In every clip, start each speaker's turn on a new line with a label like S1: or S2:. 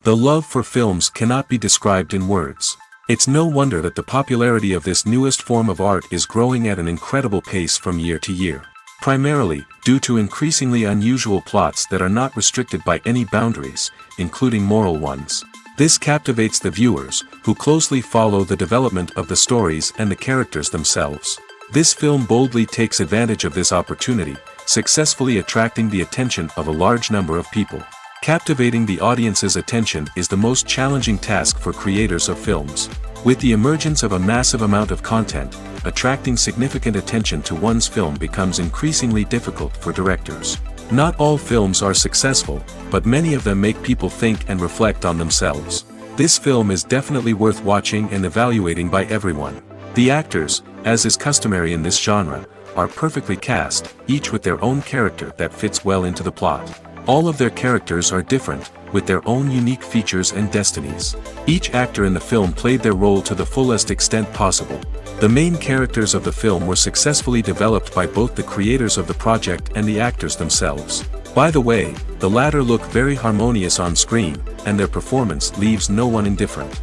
S1: The love for films cannot be described in words. It's no wonder that the popularity of this newest form of art is growing at an incredible pace from year to year. Primarily, due to increasingly unusual plots that are not restricted by any boundaries, including moral ones. This captivates the viewers, who closely follow the development of the stories and the characters themselves. This film boldly takes advantage of this opportunity, successfully attracting the attention of a large number of people. Captivating the audience's attention is the most challenging task for creators of films. With the emergence of a massive amount of content, attracting significant attention to one's film becomes increasingly difficult for directors. Not all films are successful, but many of them make people think and reflect on themselves. This film is definitely worth watching and evaluating by everyone. The actors, as is customary in this genre, are perfectly cast, each with their own character that fits well into the plot. All of their characters are different, with their own unique features and destinies. Each actor in the film played their role to the fullest extent possible. The main characters of the film were successfully developed by both the creators of the project and the actors themselves. By the way, the latter look very harmonious on screen, and their performance leaves no one indifferent.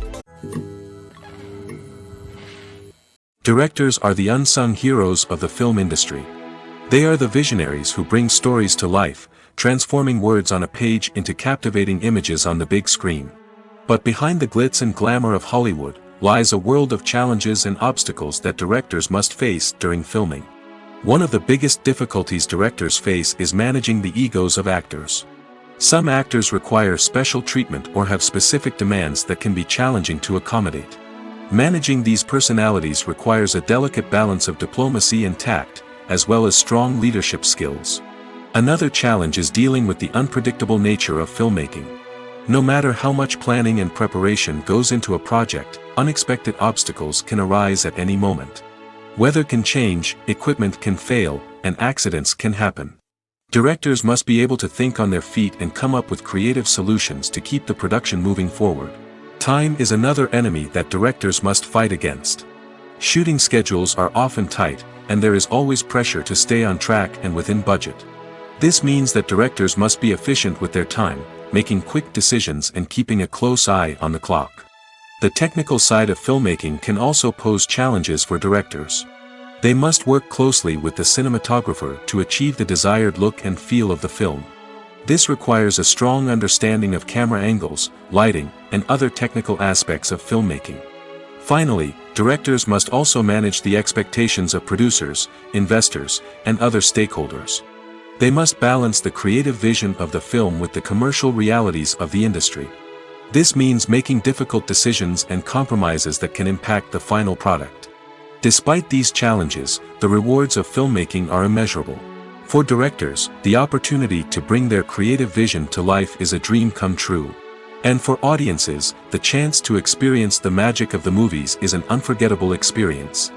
S1: Directors are the unsung heroes of the film industry. They are the visionaries who bring stories to life, transforming words on a page into captivating images on the big screen. But behind the glitz and glamour of Hollywood, lies a world of challenges and obstacles that directors must face during filming. One of the biggest difficulties directors face is managing the egos of actors. Some actors require special treatment or have specific demands that can be challenging to accommodate. Managing these personalities requires a delicate balance of diplomacy and tact, as well as strong leadership skills. Another challenge is dealing with the unpredictable nature of filmmaking. No matter how much planning and preparation goes into a project, unexpected obstacles can arise at any moment. Weather can change, equipment can fail, and accidents can happen. Directors must be able to think on their feet and come up with creative solutions to keep the production moving forward. Time is another enemy that directors must fight against. Shooting schedules are often tight, and there is always pressure to stay on track and within budget. This means that directors must be efficient with their time, making quick decisions and keeping a close eye on the clock. The technical side of filmmaking can also pose challenges for directors. They must work closely with the cinematographer to achieve the desired look and feel of the film. This requires a strong understanding of camera angles, lighting, and other technical aspects of filmmaking. Finally, directors must also manage the expectations of producers, investors, and other stakeholders. They must balance the creative vision of the film with the commercial realities of the industry. This means making difficult decisions and compromises that can impact the final product. Despite these challenges, the rewards of filmmaking are immeasurable. For directors, the opportunity to bring their creative vision to life is a dream come true. And for audiences, the chance to experience the magic of the movies is an unforgettable experience.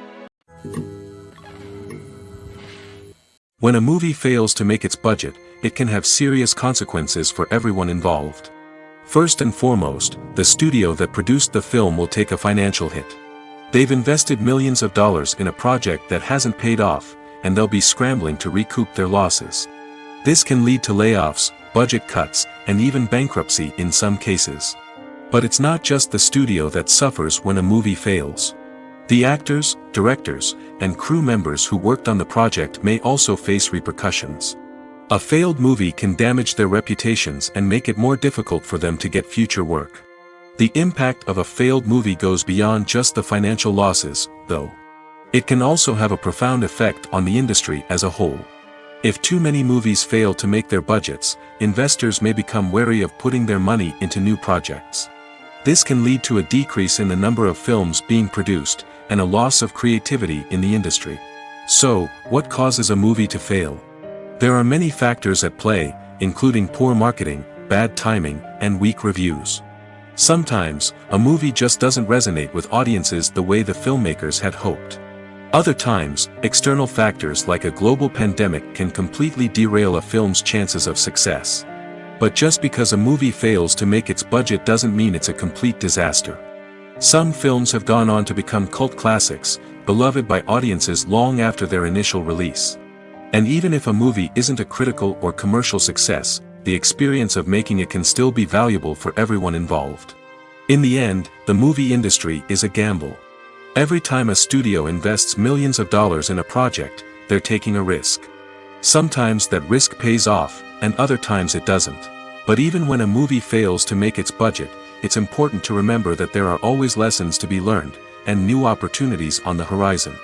S1: When a movie fails to make its budget, it can have serious consequences for everyone involved. First and foremost, the studio that produced the film will take a financial hit. They've invested millions of dollars in a project that hasn't paid off, and they'll be scrambling to recoup their losses. This can lead to layoffs, budget cuts, and even bankruptcy in some cases. But it's not just the studio that suffers when a movie fails. The actors, directors, and crew members who worked on the project may also face repercussions. A failed movie can damage their reputations and make it more difficult for them to get future work. The impact of a failed movie goes beyond just the financial losses, though. It can also have a profound effect on the industry as a whole. If too many movies fail to make their budgets, investors may become wary of putting their money into new projects. This can lead to a decrease in the number of films being produced, and a loss of creativity in the industry. So, what causes a movie to fail? There are many factors at play, including poor marketing, bad timing, and weak reviews. Sometimes, a movie just doesn't resonate with audiences the way the filmmakers had hoped. Other times, external factors like a global pandemic can completely derail a film's chances of success. But just because a movie fails to make its budget doesn't mean it's a complete disaster. Some films have gone on to become cult classics, beloved by audiences long after their initial release. And even if a movie isn't a critical or commercial success, the experience of making it can still be valuable for everyone involved. In the end, the movie industry is a gamble. Every time a studio invests millions of dollars in a project, they're taking a risk. Sometimes that risk pays off, and other times it doesn't. But even when a movie fails to make its budget, it's important to remember that there are always lessons to be learned, and new opportunities on the horizon.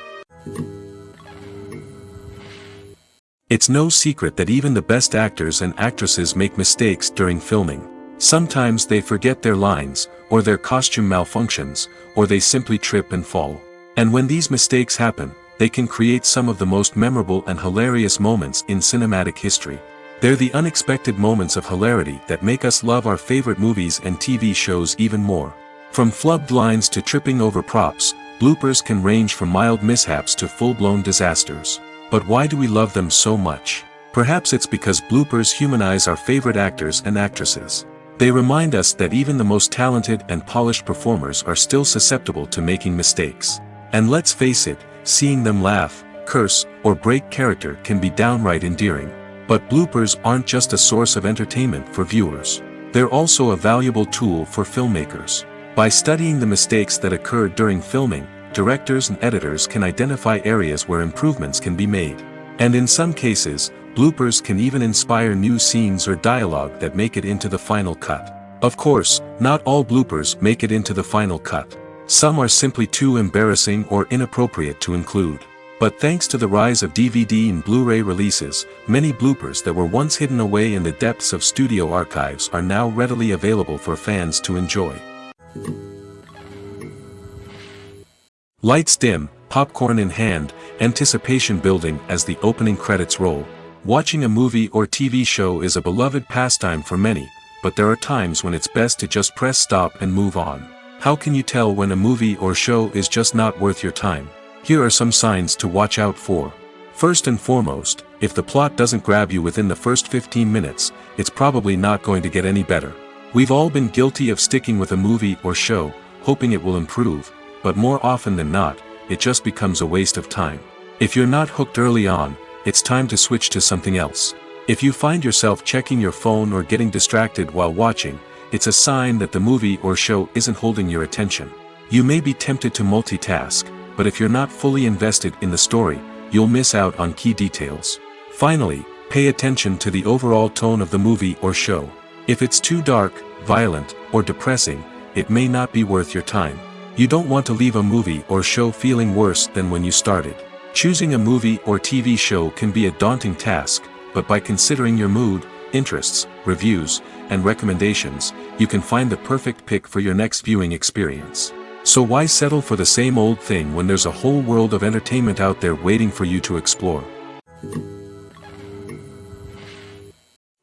S1: It's no secret that even the best actors and actresses make mistakes during filming. Sometimes they forget their lines, or their costume malfunctions, or they simply trip and fall. And when these mistakes happen, they can create some of the most memorable and hilarious moments in cinematic history. They're the unexpected moments of hilarity that make us love our favorite movies and TV shows even more. From flubbed lines to tripping over props, bloopers can range from mild mishaps to full-blown disasters. But why do we love them so much? Perhaps it's because bloopers humanize our favorite actors and actresses. They remind us that even the most talented and polished performers are still susceptible to making mistakes. And let's face it, seeing them laugh, curse, or break character can be downright endearing. But bloopers aren't just a source of entertainment for viewers. They're also a valuable tool for filmmakers. By studying the mistakes that occurred during filming, directors and editors can identify areas where improvements can be made. And in some cases, bloopers can even inspire new scenes or dialogue that make it into the final cut. Of course, not all bloopers make it into the final cut. Some are simply too embarrassing or inappropriate to include. But thanks to the rise of DVD and Blu-ray releases, many bloopers that were once hidden away in the depths of studio archives are now readily available for fans to enjoy. Lights dim, popcorn in hand, anticipation building as the opening credits roll. Watching a movie or TV show is a beloved pastime for many, but there are times when it's best to just press stop and move on. How can you tell when a movie or show is just not worth your time? Here are some signs to watch out for. First and foremost, if the plot doesn't grab you within the first 15 minutes, it's probably not going to get any better. We've all been guilty of sticking with a movie or show, hoping it will improve, but more often than not, it just becomes a waste of time. If you're not hooked early on, it's time to switch to something else. If you find yourself checking your phone or getting distracted while watching, it's a sign that the movie or show isn't holding your attention. You may be tempted to multitask, but if you're not fully invested in the story, you'll miss out on key details. Finally, pay attention to the overall tone of the movie or show. If it's too dark, violent, or depressing, it may not be worth your time. You don't want to leave a movie or show feeling worse than when you started. Choosing a movie or TV show can be a daunting task, but by considering your mood, interests, reviews, and recommendations, you can find the perfect pick for your next viewing experience. So why settle for the same old thing when there's a whole world of entertainment out there waiting for you to explore?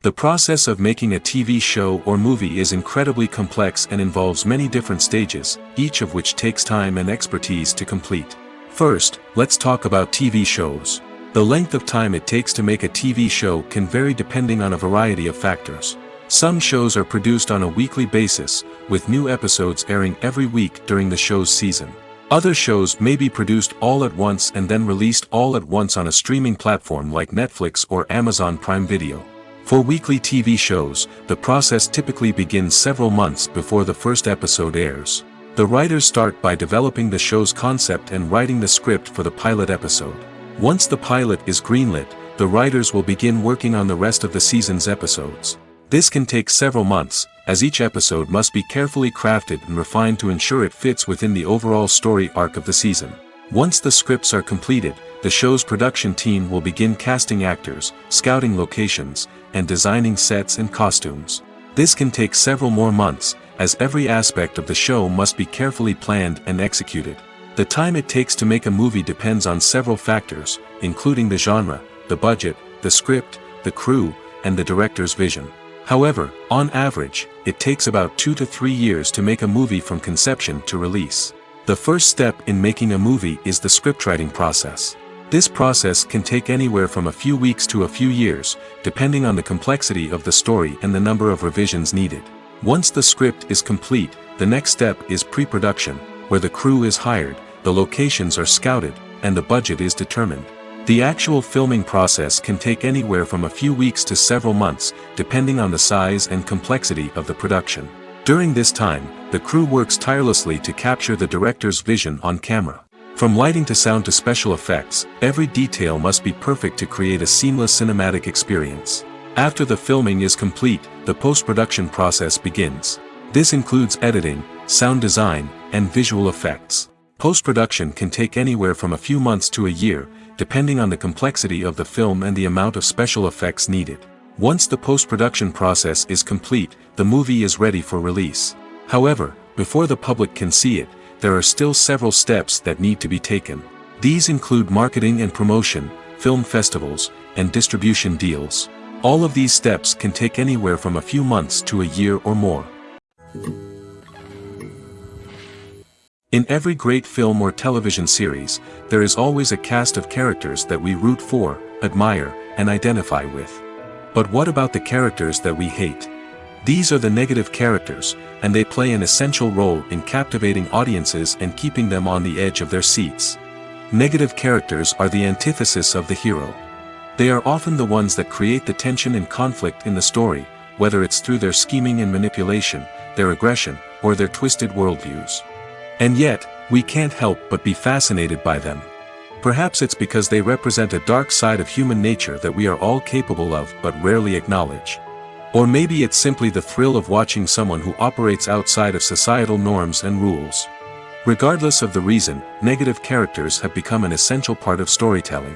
S1: The process of making a TV show or movie is incredibly complex and involves many different stages, each of which takes time and expertise to complete. First, let's talk about TV shows. The length of time it takes to make a TV show can vary depending on a variety of factors. Some shows are produced on a weekly basis, with new episodes airing every week during the show's season. Other shows may be produced all at once and then released all at once on a streaming platform like Netflix or Amazon Prime Video. For weekly TV shows, the process typically begins several months before the first episode airs. The writers start by developing the show's concept and writing the script for the pilot episode. Once the pilot is greenlit, the writers will begin working on the rest of the season's episodes. This can take several months, as each episode must be carefully crafted and refined to ensure it fits within the overall story arc of the season. Once the scripts are completed, the show's production team will begin casting actors, scouting locations, and designing sets and costumes. This can take several more months, as every aspect of the show must be carefully planned and executed. The time it takes to make a movie depends on several factors, including the genre, the budget, the script, the crew, and the director's vision. However, on average, it takes about 2 to 3 years to make a movie from conception to release. The first step in making a movie is the scriptwriting process. This process can take anywhere from a few weeks to a few years, depending on the complexity of the story and the number of revisions needed. Once the script is complete, the next step is pre-production, where the crew is hired, the locations are scouted, and the budget is determined. The actual filming process can take anywhere from a few weeks to several months, depending on the size and complexity of the production. During this time, the crew works tirelessly to capture the director's vision on camera. From lighting to sound to special effects, every detail must be perfect to create a seamless cinematic experience. After the filming is complete, the post-production process begins. This includes editing, sound design, and visual effects. Post-production can take anywhere from a few months to a year, depending on the complexity of the film and the amount of special effects needed. Once the post-production process is complete, the movie is ready for release. However, before the public can see it, there are still several steps that need to be taken. These include marketing and promotion, film festivals, and distribution deals. All of these steps can take anywhere from a few months to a year or more. In every great film or television series, there is always a cast of characters that we root for, admire, and identify with. But what about the characters that we hate? These are the negative characters, and they play an essential role in captivating audiences and keeping them on the edge of their seats. Negative characters are the antithesis of the hero. They are often the ones that create the tension and conflict in the story, whether it's through their scheming and manipulation, their aggression, or their twisted worldviews. And yet, we can't help but be fascinated by them. Perhaps it's because they represent a dark side of human nature that we are all capable of but rarely acknowledge. Or maybe it's simply the thrill of watching someone who operates outside of societal norms and rules. Regardless of the reason, negative characters have become an essential part of storytelling.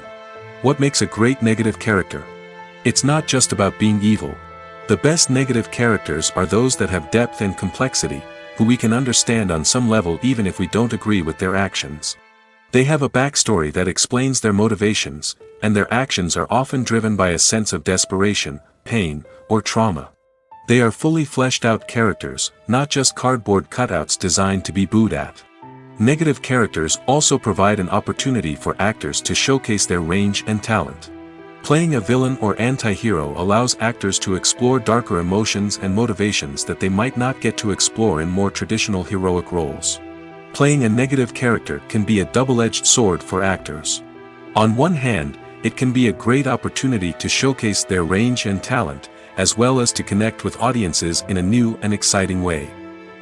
S1: What makes a great negative character? It's not just about being evil. The best negative characters are those that have depth and complexity, who we can understand on some level even if we don't agree with their actions. They have a backstory that explains their motivations, and their actions are often driven by a sense of desperation, pain, or trauma. They are fully fleshed out characters, not just cardboard cutouts designed to be booed at. Negative characters also provide an opportunity for actors to showcase their range and talent. Playing a villain or anti-hero allows actors to explore darker emotions and motivations that they might not get to explore in more traditional heroic roles. Playing a negative character can be a double-edged sword for actors. On one hand, it can be a great opportunity to showcase their range and talent, as well as to connect with audiences in a new and exciting way.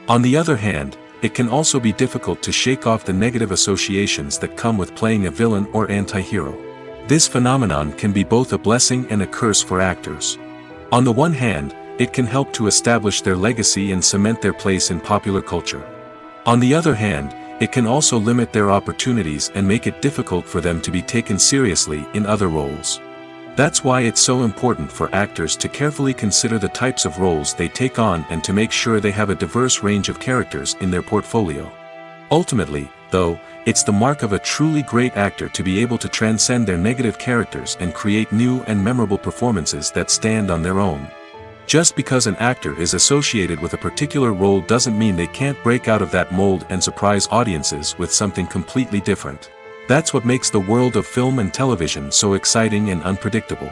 S1: On the other hand, it can also be difficult to shake off the negative associations that come with playing a villain or anti-hero. This phenomenon can be both a blessing and a curse for actors. On the one hand, it can help to establish their legacy and cement their place in popular culture. On the other hand, it can also limit their opportunities and make it difficult for them to be taken seriously in other roles. That's why it's so important for actors to carefully consider the types of roles they take on and to make sure they have a diverse range of characters in their portfolio. Ultimately, though, it's the mark of a truly great actor to be able to transcend their negative characters and create new and memorable performances that stand on their own. Just because an actor is associated with a particular role doesn't mean they can't break out of that mold and surprise audiences with something completely different. That's what makes the world of film and television so exciting and unpredictable.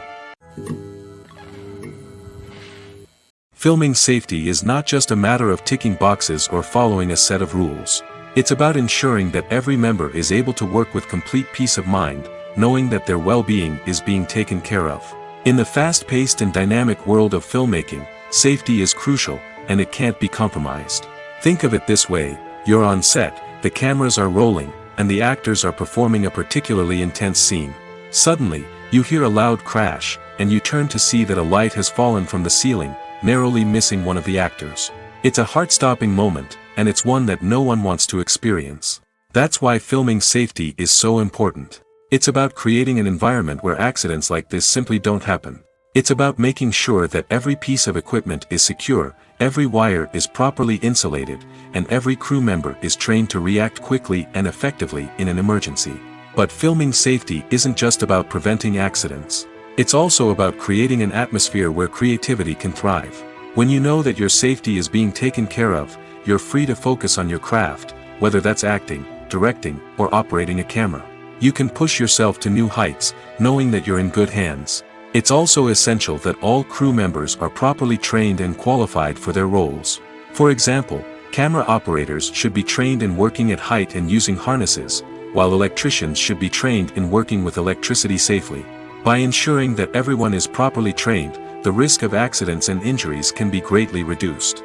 S1: Filming safety is not just a matter of ticking boxes or following a set of rules. It's about ensuring that every member is able to work with complete peace of mind, knowing that their well-being is being taken care of. In the fast-paced and dynamic world of filmmaking, safety is crucial, and it can't be compromised. Think of it this way: you're on set, the cameras are rolling, and the actors are performing a particularly intense scene. Suddenly, you hear a loud crash, and you turn to see that a light has fallen from the ceiling, narrowly missing one of the actors. It's a heart-stopping moment, and it's one that no one wants to experience. That's why filming safety is so important. It's about creating an environment where accidents like this simply don't happen. It's about making sure that every piece of equipment is secure, every wire is properly insulated, and every crew member is trained to react quickly and effectively in an emergency. But filming safety isn't just about preventing accidents. It's also about creating an atmosphere where creativity can thrive. When you know that your safety is being taken care of, you're free to focus on your craft, whether that's acting, directing, or operating a camera. You can push yourself to new heights, knowing that you're in good hands. It's also essential that all crew members are properly trained and qualified for their roles. For example, camera operators should be trained in working at height and using harnesses, while electricians should be trained in working with electricity safely. By ensuring that everyone is properly trained, the risk of accidents and injuries can be greatly reduced.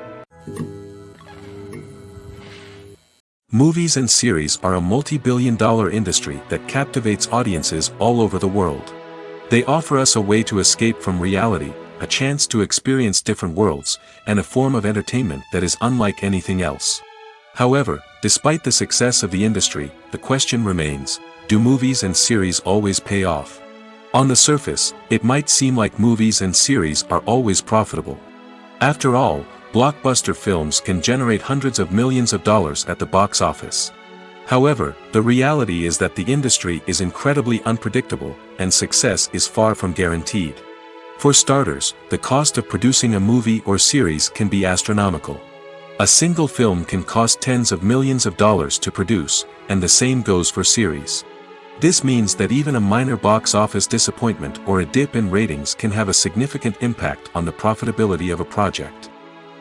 S1: Movies and series are a multi-billion-dollar industry that captivates audiences all over the world. They offer us a way to escape from reality, a chance to experience different worlds, and a form of entertainment that is unlike anything else. However, despite the success of the industry, the question remains, do movies and series always pay off? On the surface, it might seem like movies and series are always profitable. After all, blockbuster films can generate hundreds of millions of dollars at the box office. However, the reality is that the industry is incredibly unpredictable, and success is far from guaranteed. For starters, the cost of producing a movie or series can be astronomical. A single film can cost tens of millions of dollars to produce, and the same goes for series. This means that even a minor box office disappointment or a dip in ratings can have a significant impact on the profitability of a project.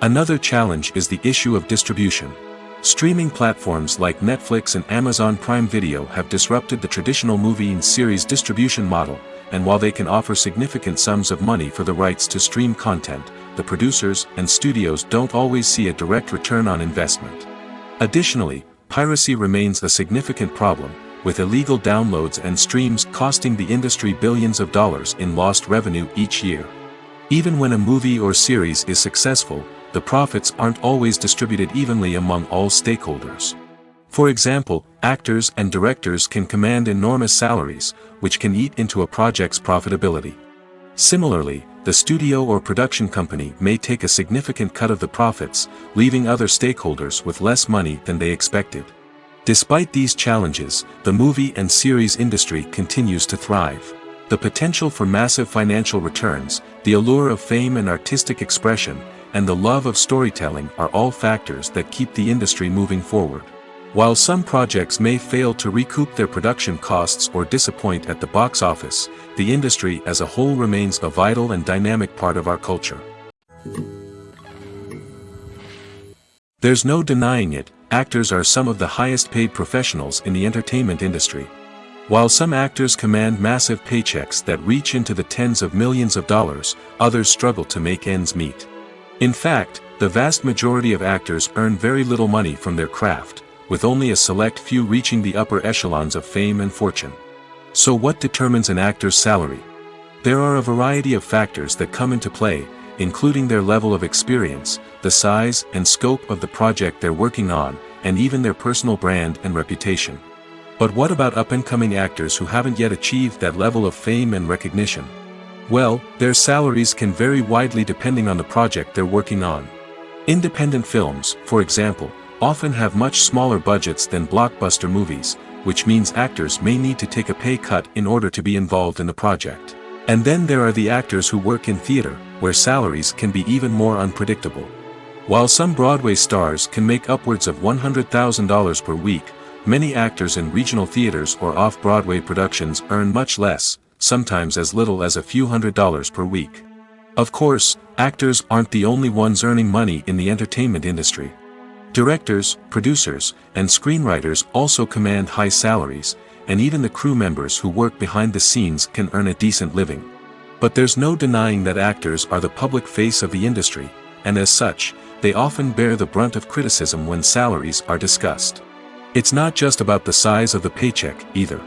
S1: Another challenge is the issue of distribution. Streaming platforms like Netflix and Amazon Prime Video have disrupted the traditional movie and series distribution model, and while they can offer significant sums of money for the rights to stream content, the producers and studios don't always see a direct return on investment. Additionally, piracy remains a significant problem, with illegal downloads and streams costing the industry billions of dollars in lost revenue each year. Even when a movie or series is successful, the profits aren't always distributed evenly among all stakeholders. For example, actors and directors can command enormous salaries, which can eat into a project's profitability. Similarly, the studio or production company may take a significant cut of the profits, leaving other stakeholders with less money than they expected. Despite these challenges, the movie and series industry continues to thrive. The potential for massive financial returns, the allure of fame and artistic expression, and the love of storytelling are all factors that keep the industry moving forward. While some projects may fail to recoup their production costs or disappoint at the box office, the industry as a whole remains a vital and dynamic part of our culture. There's no denying it, actors are some of the highest paid professionals in the entertainment industry. While some actors command massive paychecks that reach into the tens of millions of dollars, others struggle to make ends meet. In fact, the vast majority of actors earn very little money from their craft, with only a select few reaching the upper echelons of fame and fortune. So what determines an actor's salary? There are a variety of factors that come into play, including their level of experience, the size and scope of the project they're working on, and even their personal brand and reputation. But what about up-and-coming actors who haven't yet achieved that level of fame and recognition? Well, their salaries can vary widely depending on the project they're working on. Independent films, for example, often have much smaller budgets than blockbuster movies, which means actors may need to take a pay cut in order to be involved in the project. And then there are the actors who work in theater, where salaries can be even more unpredictable. While some Broadway stars can make upwards of $100,000 per week, many actors in regional theaters or off-Broadway productions earn much less, sometimes as little as a few $100s per week. Of course, actors aren't the only ones earning money in the entertainment industry. Directors, producers, and screenwriters also command high salaries, and even the crew members who work behind the scenes can earn a decent living. But there's no denying that actors are the public face of the industry, and as such, they often bear the brunt of criticism when salaries are discussed. It's not just about the size of the paycheck, either.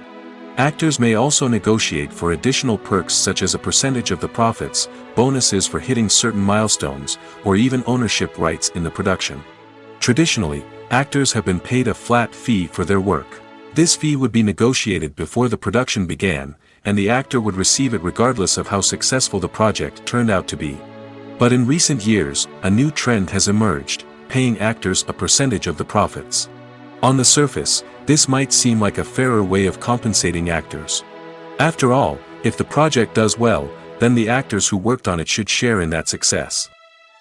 S1: Actors may also negotiate for additional perks such as a percentage of the profits, bonuses for hitting certain milestones, or even ownership rights in the production. Traditionally, actors have been paid a flat fee for their work. This fee would be negotiated before the production began, and the actor would receive it regardless of how successful the project turned out to be. But in recent years, a new trend has emerged, paying actors a percentage of the profits. On the surface, this might seem like a fairer way of compensating actors. After all, if the project does well, then the actors who worked on it should share in that success.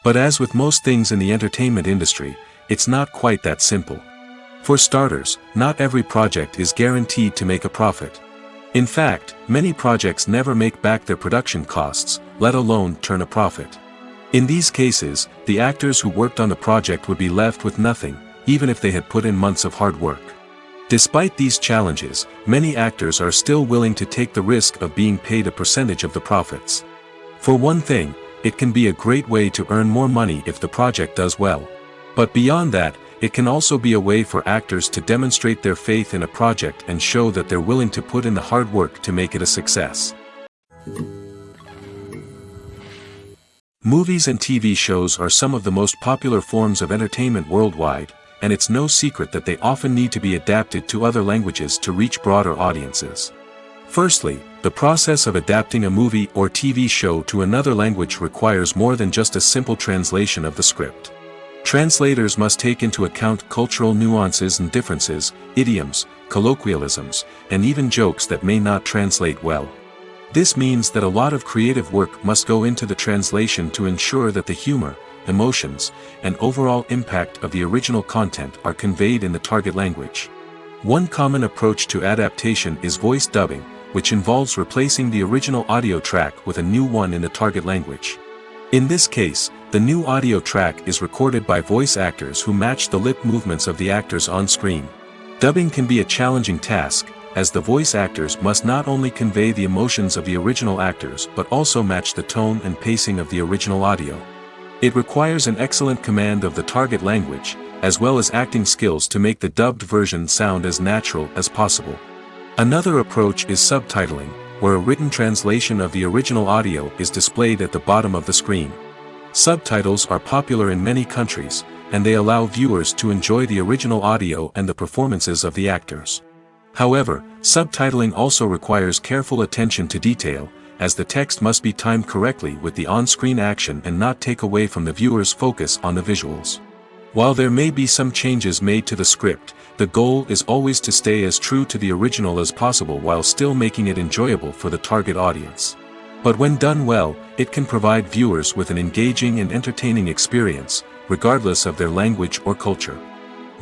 S1: But as with most things in the entertainment industry, it's not quite that simple. For starters, not every project is guaranteed to make a profit. In fact, many projects never make back their production costs, let alone turn a profit. In these cases, the actors who worked on the project would be left with nothing, even if they had put in months of hard work. Despite these challenges, many actors are still willing to take the risk of being paid a percentage of the profits. For one thing, it can be a great way to earn more money if the project does well. But beyond that, it can also be a way for actors to demonstrate their faith in a project and show that they're willing to put in the hard work to make it a success. Movies and TV shows are some of the most popular forms of entertainment worldwide, and it's no secret that they often need to be adapted to other languages to reach broader audiences. Firstly, the process of adapting a movie or TV show to another language requires more than just a simple translation of the script. Translators must take into account cultural nuances and differences, idioms, colloquialisms, and even jokes that may not translate well. This means that a lot of creative work must go into the translation to ensure that the humor, emotions, and overall impact of the original content are conveyed in the target language. One common approach to adaptation is voice dubbing, which involves replacing the original audio track with a new one in the target language. In this case, the new audio track is recorded by voice actors who match the lip movements of the actors on screen. Dubbing can be a challenging task, as the voice actors must not only convey the emotions of the original actors but also match the tone and pacing of the original audio. It requires an excellent command of the target language, as well as acting skills to make the dubbed version sound as natural as possible. Another approach is subtitling, where a written translation of the original audio is displayed at the bottom of the screen. Subtitles are popular in many countries, and they allow viewers to enjoy the original audio and the performances of the actors. However, subtitling also requires careful attention to detail, as the text must be timed correctly with the on-screen action and not take away from the viewer's focus on the visuals. While there may be some changes made to the script, the goal is always to stay as true to the original as possible while still making it enjoyable for the target audience. But when done well, it can provide viewers with an engaging and entertaining experience, regardless of their language or culture.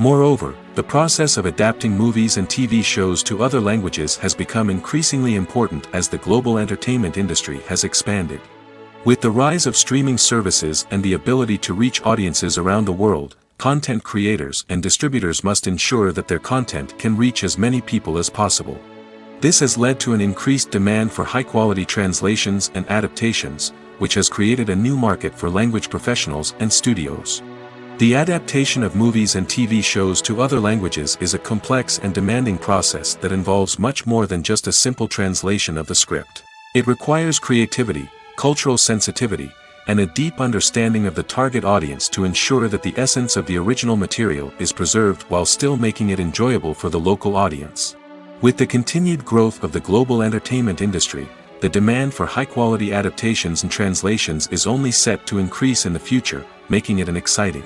S1: Moreover, the process of adapting movies and TV shows to other languages has become increasingly important as the global entertainment industry has expanded. With the rise of streaming services and the ability to reach audiences around the world, content creators and distributors must ensure that their content can reach as many people as possible. This has led to an increased demand for high-quality translations and adaptations, which has created a new market for language professionals and studios. The adaptation of movies and TV shows to other languages is a complex and demanding process that involves much more than just a simple translation of the script. It requires creativity, cultural sensitivity, and a deep understanding of the target audience to ensure that the essence of the original material is preserved while still making it enjoyable for the local audience. With the continued growth of the global entertainment industry, the demand for high-quality adaptations and translations is only set to increase in the future, making it an exciting.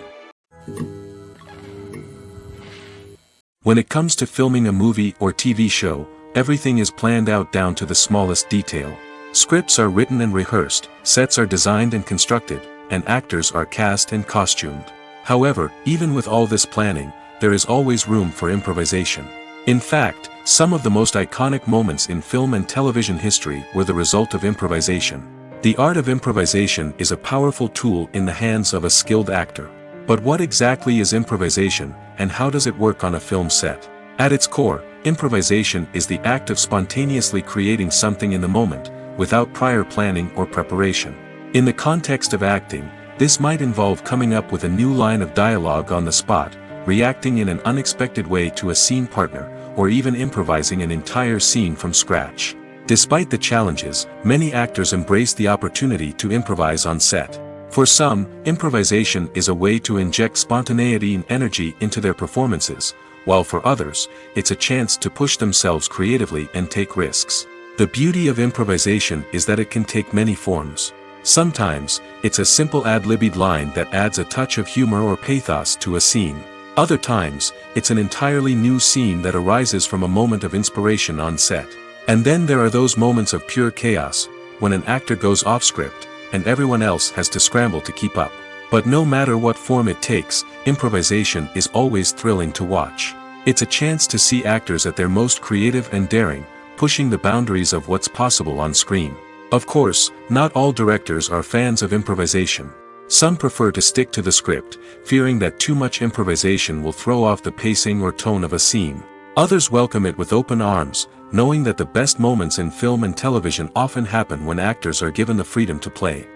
S1: When it comes to filming a movie or TV show, everything is planned out down to the smallest detail. Scripts are written and rehearsed, sets are designed and constructed, and actors are cast and costumed. However, even with all this planning, there is always room for improvisation. In fact, some of the most iconic moments in film and television history were the result of improvisation. The art of improvisation is a powerful tool in the hands of a skilled actor. But what exactly is improvisation, and how does it work on a film set? At its core, improvisation is the act of spontaneously creating something in the moment, without prior planning or preparation. In the context of acting, this might involve coming up with a new line of dialogue on the spot, reacting in an unexpected way to a scene partner, or even improvising an entire scene from scratch. Despite the challenges, many actors embrace the opportunity to improvise on set. For some, improvisation is a way to inject spontaneity and energy into their performances, while for others, it's a chance to push themselves creatively and take risks. The beauty of improvisation is that it can take many forms. Sometimes, it's a simple ad-libbed line that adds a touch of humor or pathos to a scene. Other times, it's an entirely new scene that arises from a moment of inspiration on set. And then there are those moments of pure chaos, when an actor goes off script, and everyone else has to scramble to keep up. But no matter what form it takes, improvisation is always thrilling to watch. It's a chance to see actors at their most creative and daring, pushing the boundaries of what's possible on screen. Of course, not all directors are fans of improvisation. Some prefer to stick to the script, fearing that too much improvisation will throw off the pacing or tone of a scene. Others welcome it with open arms, knowing that the best moments in film and television often happen when actors are given the freedom to play.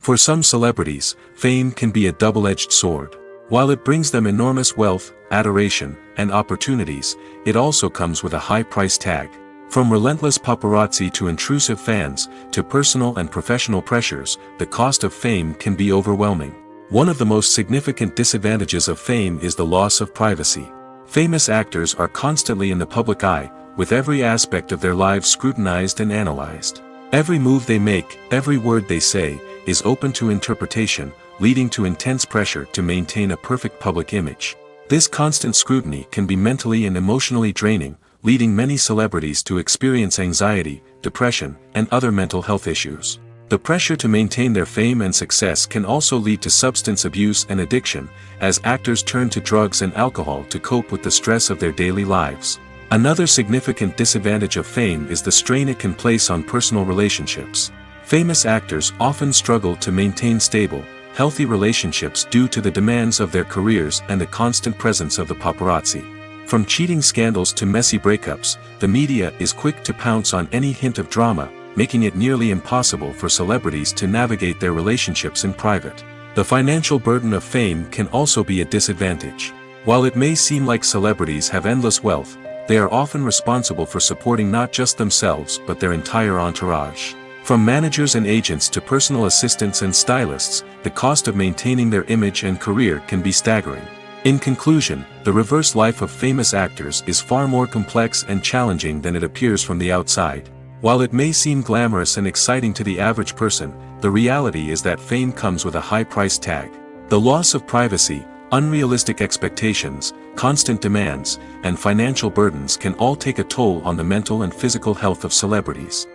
S1: For some celebrities, fame can be a double-edged sword. While it brings them enormous wealth, adoration, and opportunities, it also comes with a high price tag. From relentless paparazzi to intrusive fans, to personal and professional pressures, the cost of fame can be overwhelming. One of the most significant disadvantages of fame is the loss of privacy. Famous actors are constantly in the public eye, with every aspect of their lives scrutinized and analyzed. Every move they make, every word they say, is open to interpretation, leading to intense pressure to maintain a perfect public image. This constant scrutiny can be mentally and emotionally draining, leading many celebrities to experience anxiety, depression, and other mental health issues. The pressure to maintain their fame and success can also lead to substance abuse and addiction, as actors turn to drugs and alcohol to cope with the stress of their daily lives. Another significant disadvantage of fame is the strain it can place on personal relationships. Famous actors often struggle to maintain stable, healthy relationships due to the demands of their careers and the constant presence of the paparazzi. From cheating scandals to messy breakups, the media is quick to pounce on any hint of drama, making it nearly impossible for celebrities to navigate their relationships in private. The financial burden of fame can also be a disadvantage. While it may seem like celebrities have endless wealth, they are often responsible for supporting not just themselves but their entire entourage. From managers and agents to personal assistants and stylists, the cost of maintaining their image and career can be staggering. In conclusion, the reverse life of famous actors is far more complex and challenging than it appears from the outside. While it may seem glamorous and exciting to the average person, the reality is that fame comes with a high price tag. The loss of privacy, unrealistic expectations, constant demands, and financial burdens can all take a toll on the mental and physical health of celebrities.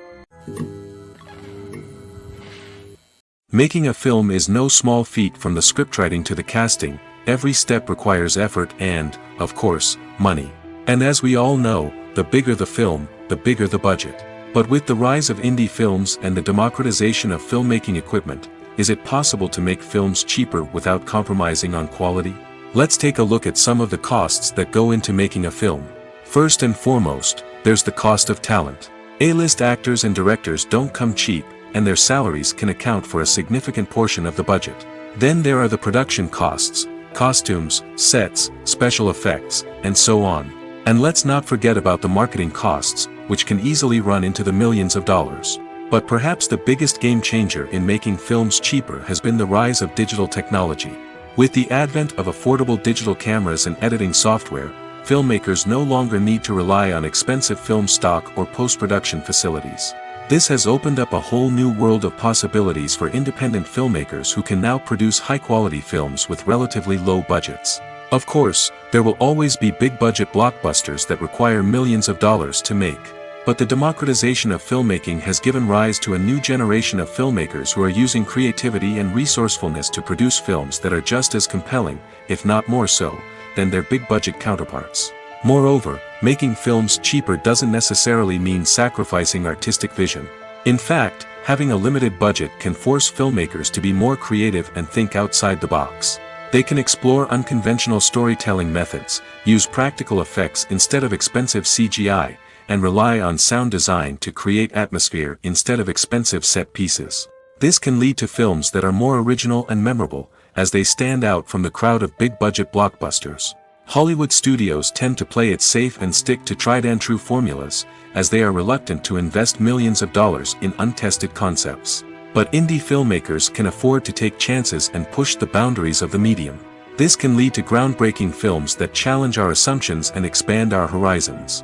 S1: Making a film is no small feat. From the scriptwriting to the casting, every step requires effort and, of course, money. And as we all know, the bigger the film, the bigger the budget. But with the rise of indie films and the democratization of filmmaking equipment, is it possible to make films cheaper without compromising on quality? Let's take a look at some of the costs that go into making a film. First and foremost, there's the cost of talent. A-list actors and directors don't come cheap, and their salaries can account for a significant portion of the budget. Then there are the production costs, costumes, sets, special effects, and so on. And let's not forget about the marketing costs, which can easily run into the millions of dollars. But perhaps the biggest game changer in making films cheaper has been the rise of digital technology. With the advent of affordable digital cameras and editing software, filmmakers no longer need to rely on expensive film stock or post-production facilities. This has opened up a whole new world of possibilities for independent filmmakers who can now produce high-quality films with relatively low budgets. Of course, there will always be big-budget blockbusters that require millions of dollars to make. But the democratization of filmmaking has given rise to a new generation of filmmakers who are using creativity and resourcefulness to produce films that are just as compelling, if not more so, than their big-budget counterparts. Moreover, making films cheaper doesn't necessarily mean sacrificing artistic vision. In fact, having a limited budget can force filmmakers to be more creative and think outside the box. They can explore unconventional storytelling methods, use practical effects instead of expensive CGI, and rely on sound design to create atmosphere instead of expensive set pieces. This can lead to films that are more original and memorable, as they stand out from the crowd of big-budget blockbusters. Hollywood studios tend to play it safe and stick to tried-and-true formulas, as they are reluctant to invest millions of dollars in untested concepts. But indie filmmakers can afford to take chances and push the boundaries of the medium. This can lead to groundbreaking films that challenge our assumptions and expand our horizons.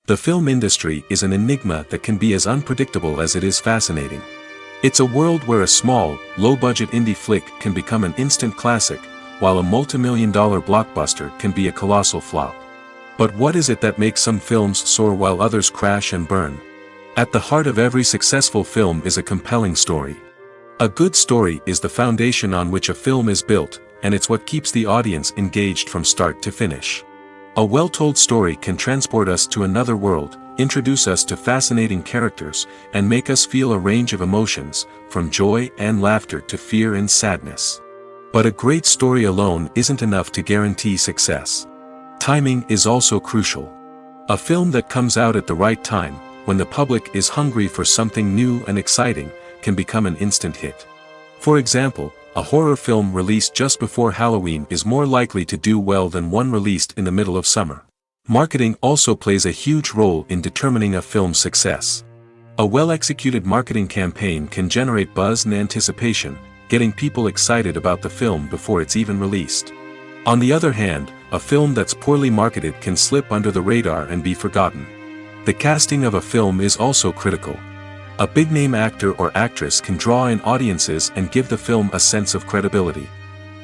S1: The film industry is an enigma that can be as unpredictable as it is fascinating. It's a world where a small, low-budget indie flick can become an instant classic, while a multi-million-dollar blockbuster can be a colossal flop. But what is it that makes some films soar while others crash and burn? At the heart of every successful film is a compelling story. A good story is the foundation on which a film is built, and it's what keeps the audience engaged from start to finish. A well-told story can transport us to another world, introduce us to fascinating characters, and make us feel a range of emotions, from joy and laughter to fear and sadness. But a great story alone isn't enough to guarantee success. Timing is also crucial. A film that comes out at the right time, when the public is hungry for something new and exciting, can become an instant hit. For example, a horror film released just before Halloween is more likely to do well than one released in the middle of summer. Marketing also plays a huge role in determining a film's success. A well-executed marketing campaign can generate buzz and anticipation, getting people excited about the film before it's even released. On the other hand, a film that's poorly marketed can slip under the radar and be forgotten. The casting of a film is also critical. A big-name actor or actress can draw in audiences and give the film a sense of credibility.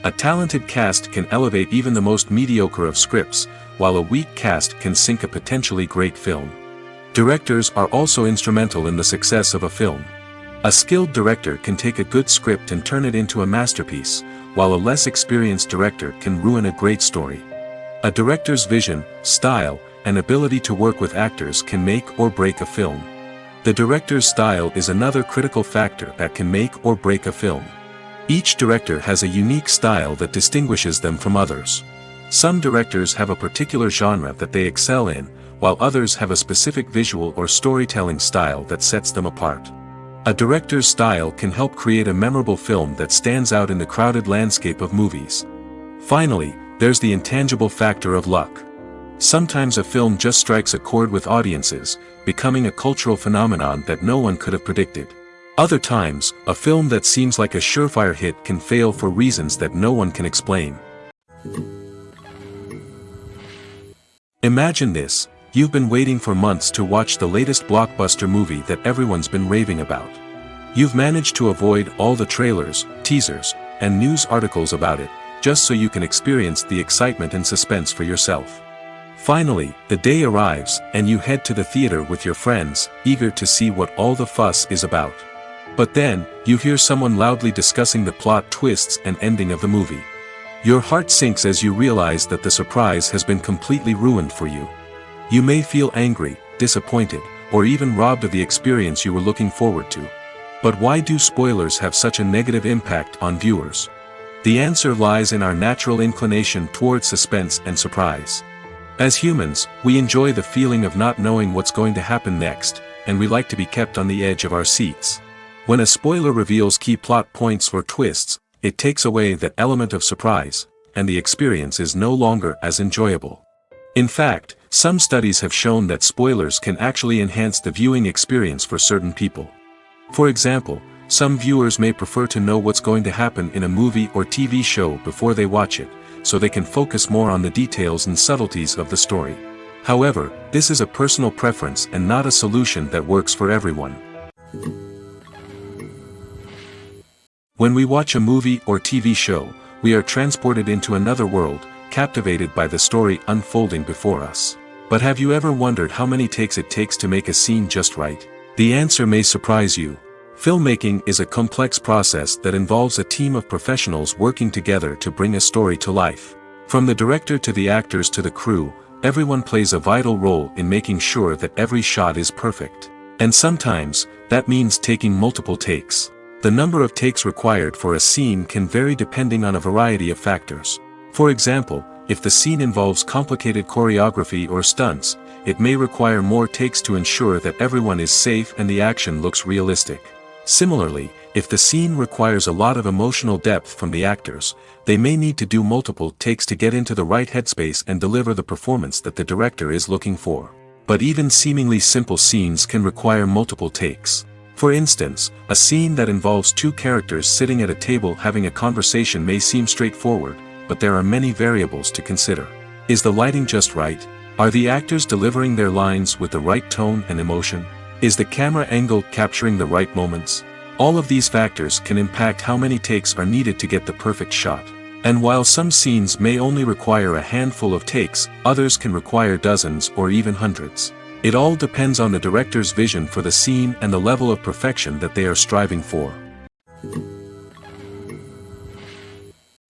S1: A talented cast can elevate even the most mediocre of scripts, while a weak cast can sink a potentially great film. Directors are also instrumental in the success of a film. A skilled director can take a good script and turn it into a masterpiece, while a less experienced director can ruin a great story. A director's vision, style, and ability to work with actors can make or break a film. The director's style is another critical factor that can make or break a film. Each director has a unique style that distinguishes them from others. Some directors have a particular genre that they excel in, while others have a specific visual or storytelling style that sets them apart. A director's style can help create a memorable film that stands out in the crowded landscape of movies. Finally, there's the intangible factor of luck. Sometimes a film just strikes a chord with audiences, becoming a cultural phenomenon that no one could have predicted. Other times, a film that seems like a surefire hit can fail for reasons that no one can explain. Imagine this: you've been waiting for months to watch the latest blockbuster movie that everyone's been raving about. You've managed to avoid all the trailers, teasers, and news articles about it, just so you can experience the excitement and suspense for yourself. Finally, the day arrives, and you head to the theater with your friends, eager to see what all the fuss is about. But then, you hear someone loudly discussing the plot twists and ending of the movie. Your heart sinks as you realize that the surprise has been completely ruined for you. You may feel angry, disappointed, or even robbed of the experience you were looking forward to. But why do spoilers have such a negative impact on viewers? The answer lies in our natural inclination towards suspense and surprise. As humans, we enjoy the feeling of not knowing what's going to happen next, and we like to be kept on the edge of our seats. When a spoiler reveals key plot points or twists, it takes away that element of surprise, and the experience is no longer as enjoyable. In fact, some studies have shown that spoilers can actually enhance the viewing experience for certain people. For example, some viewers may prefer to know what's going to happen in a movie or TV show before they watch it, so they can focus more on the details and subtleties of the story. However, this is a personal preference and not a solution that works for everyone. When we watch a movie or TV show, we are transported into another world, captivated by the story unfolding before us. But have you ever wondered how many takes it takes to make a scene just right? The answer may surprise you. Filmmaking is a complex process that involves a team of professionals working together to bring a story to life. From the director to the actors to the crew, everyone plays a vital role in making sure that every shot is perfect. And sometimes, that means taking multiple takes. The number of takes required for a scene can vary depending on a variety of factors. For example, if the scene involves complicated choreography or stunts, it may require more takes to ensure that everyone is safe and the action looks realistic. Similarly, if the scene requires a lot of emotional depth from the actors, they may need to do multiple takes to get into the right headspace and deliver the performance that the director is looking for. But even seemingly simple scenes can require multiple takes. For instance, a scene that involves two characters sitting at a table having a conversation may seem straightforward, but there are many variables to consider. Is the lighting just right? Are the actors delivering their lines with the right tone and emotion? Is the camera angle capturing the right moments? All of these factors can impact how many takes are needed to get the perfect shot. And while some scenes may only require a handful of takes, others can require dozens or even hundreds. It all depends on the director's vision for the scene and the level of perfection that they are striving for.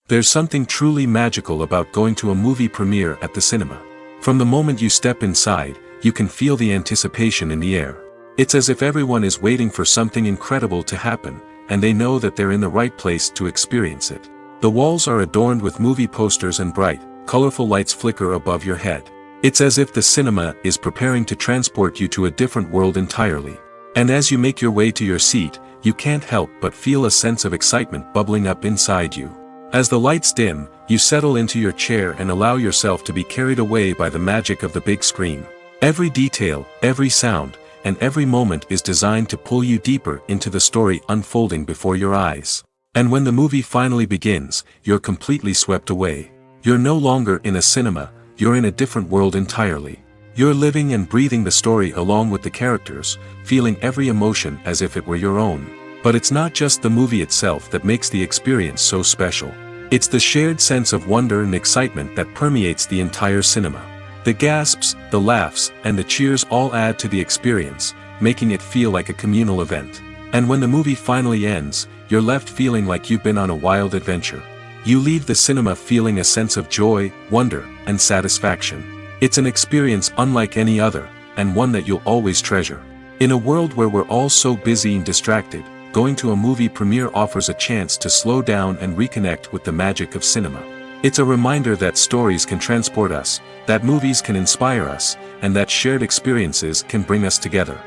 S1: There's something truly magical about going to a movie premiere at the cinema. From the moment you step inside, you can feel the anticipation in the air. It's as if everyone is waiting for something incredible to happen, and they know that they're in the right place to experience it. The walls are adorned with movie posters and bright, colorful lights flicker above your head. It's as if the cinema is preparing to transport you to a different world entirely. And as you make your way to your seat, you can't help but feel a sense of excitement bubbling up inside you. As the lights dim, you settle into your chair and allow yourself to be carried away by the magic of the big screen. Every detail, every sound, and every moment is designed to pull you deeper into the story unfolding before your eyes. And when the movie finally begins, you're completely swept away. You're no longer in a cinema, you're in a different world entirely. You're living and breathing the story along with the characters, feeling every emotion as if it were your own. But it's not just the movie itself that makes the experience so special. It's the shared sense of wonder and excitement that permeates the entire cinema. The gasps, the laughs, and the cheers all add to the experience, making it feel like a communal event. And when the movie finally ends, you're left feeling like you've been on a wild adventure. You leave the cinema feeling a sense of joy, wonder, and satisfaction. It's an experience unlike any other, and one that you'll always treasure. In a world where we're all so busy and distracted, going to a movie premiere offers a chance to slow down and reconnect with the magic of cinema. It's a reminder that stories can transport us, that movies can inspire us, and that shared experiences can bring us together.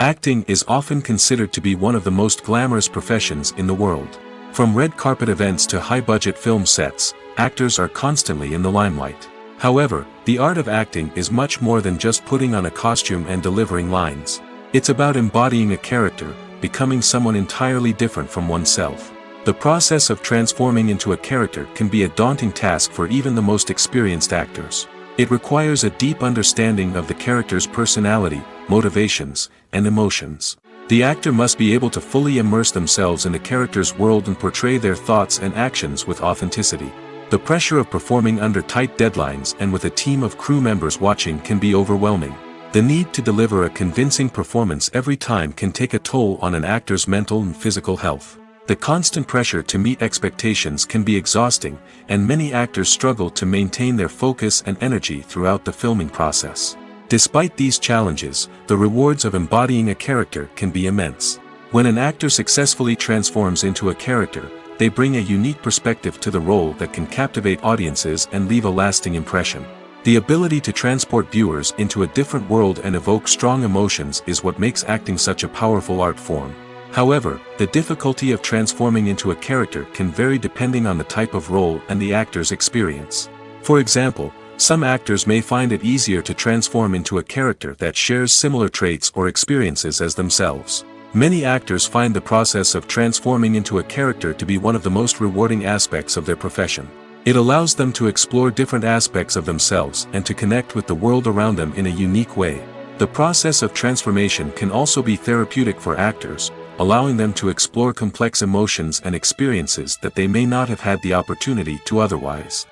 S1: Acting is often considered to be one of the most glamorous professions in the world. From red carpet events to high-budget film sets, actors are constantly in the limelight. However, the art of acting is much more than just putting on a costume and delivering lines. It's about embodying a character, becoming someone entirely different from oneself. The process of transforming into a character can be a daunting task for even the most experienced actors. It requires a deep understanding of the character's personality, motivations, and emotions. The actor must be able to fully immerse themselves in the character's world and portray their thoughts and actions with authenticity. The pressure of performing under tight deadlines and with a team of crew members watching can be overwhelming. The need to deliver a convincing performance every time can take a toll on an actor's mental and physical health. The constant pressure to meet expectations can be exhausting, and many actors struggle to maintain their focus and energy throughout the filming process. Despite these challenges, the rewards of embodying a character can be immense. When an actor successfully transforms into a character, they bring a unique perspective to the role that can captivate audiences and leave a lasting impression. The ability to transport viewers into a different world and evoke strong emotions is what makes acting such a powerful art form. However, the difficulty of transforming into a character can vary depending on the type of role and the actor's experience. For example, some actors may find it easier to transform into a character that shares similar traits or experiences as themselves. Many actors find the process of transforming into a character to be one of the most rewarding aspects of their profession. It allows them to explore different aspects of themselves and to connect with the world around them in a unique way. The process of transformation can also be therapeutic for actors, allowing them to explore complex emotions and experiences that they may not have had the opportunity to otherwise.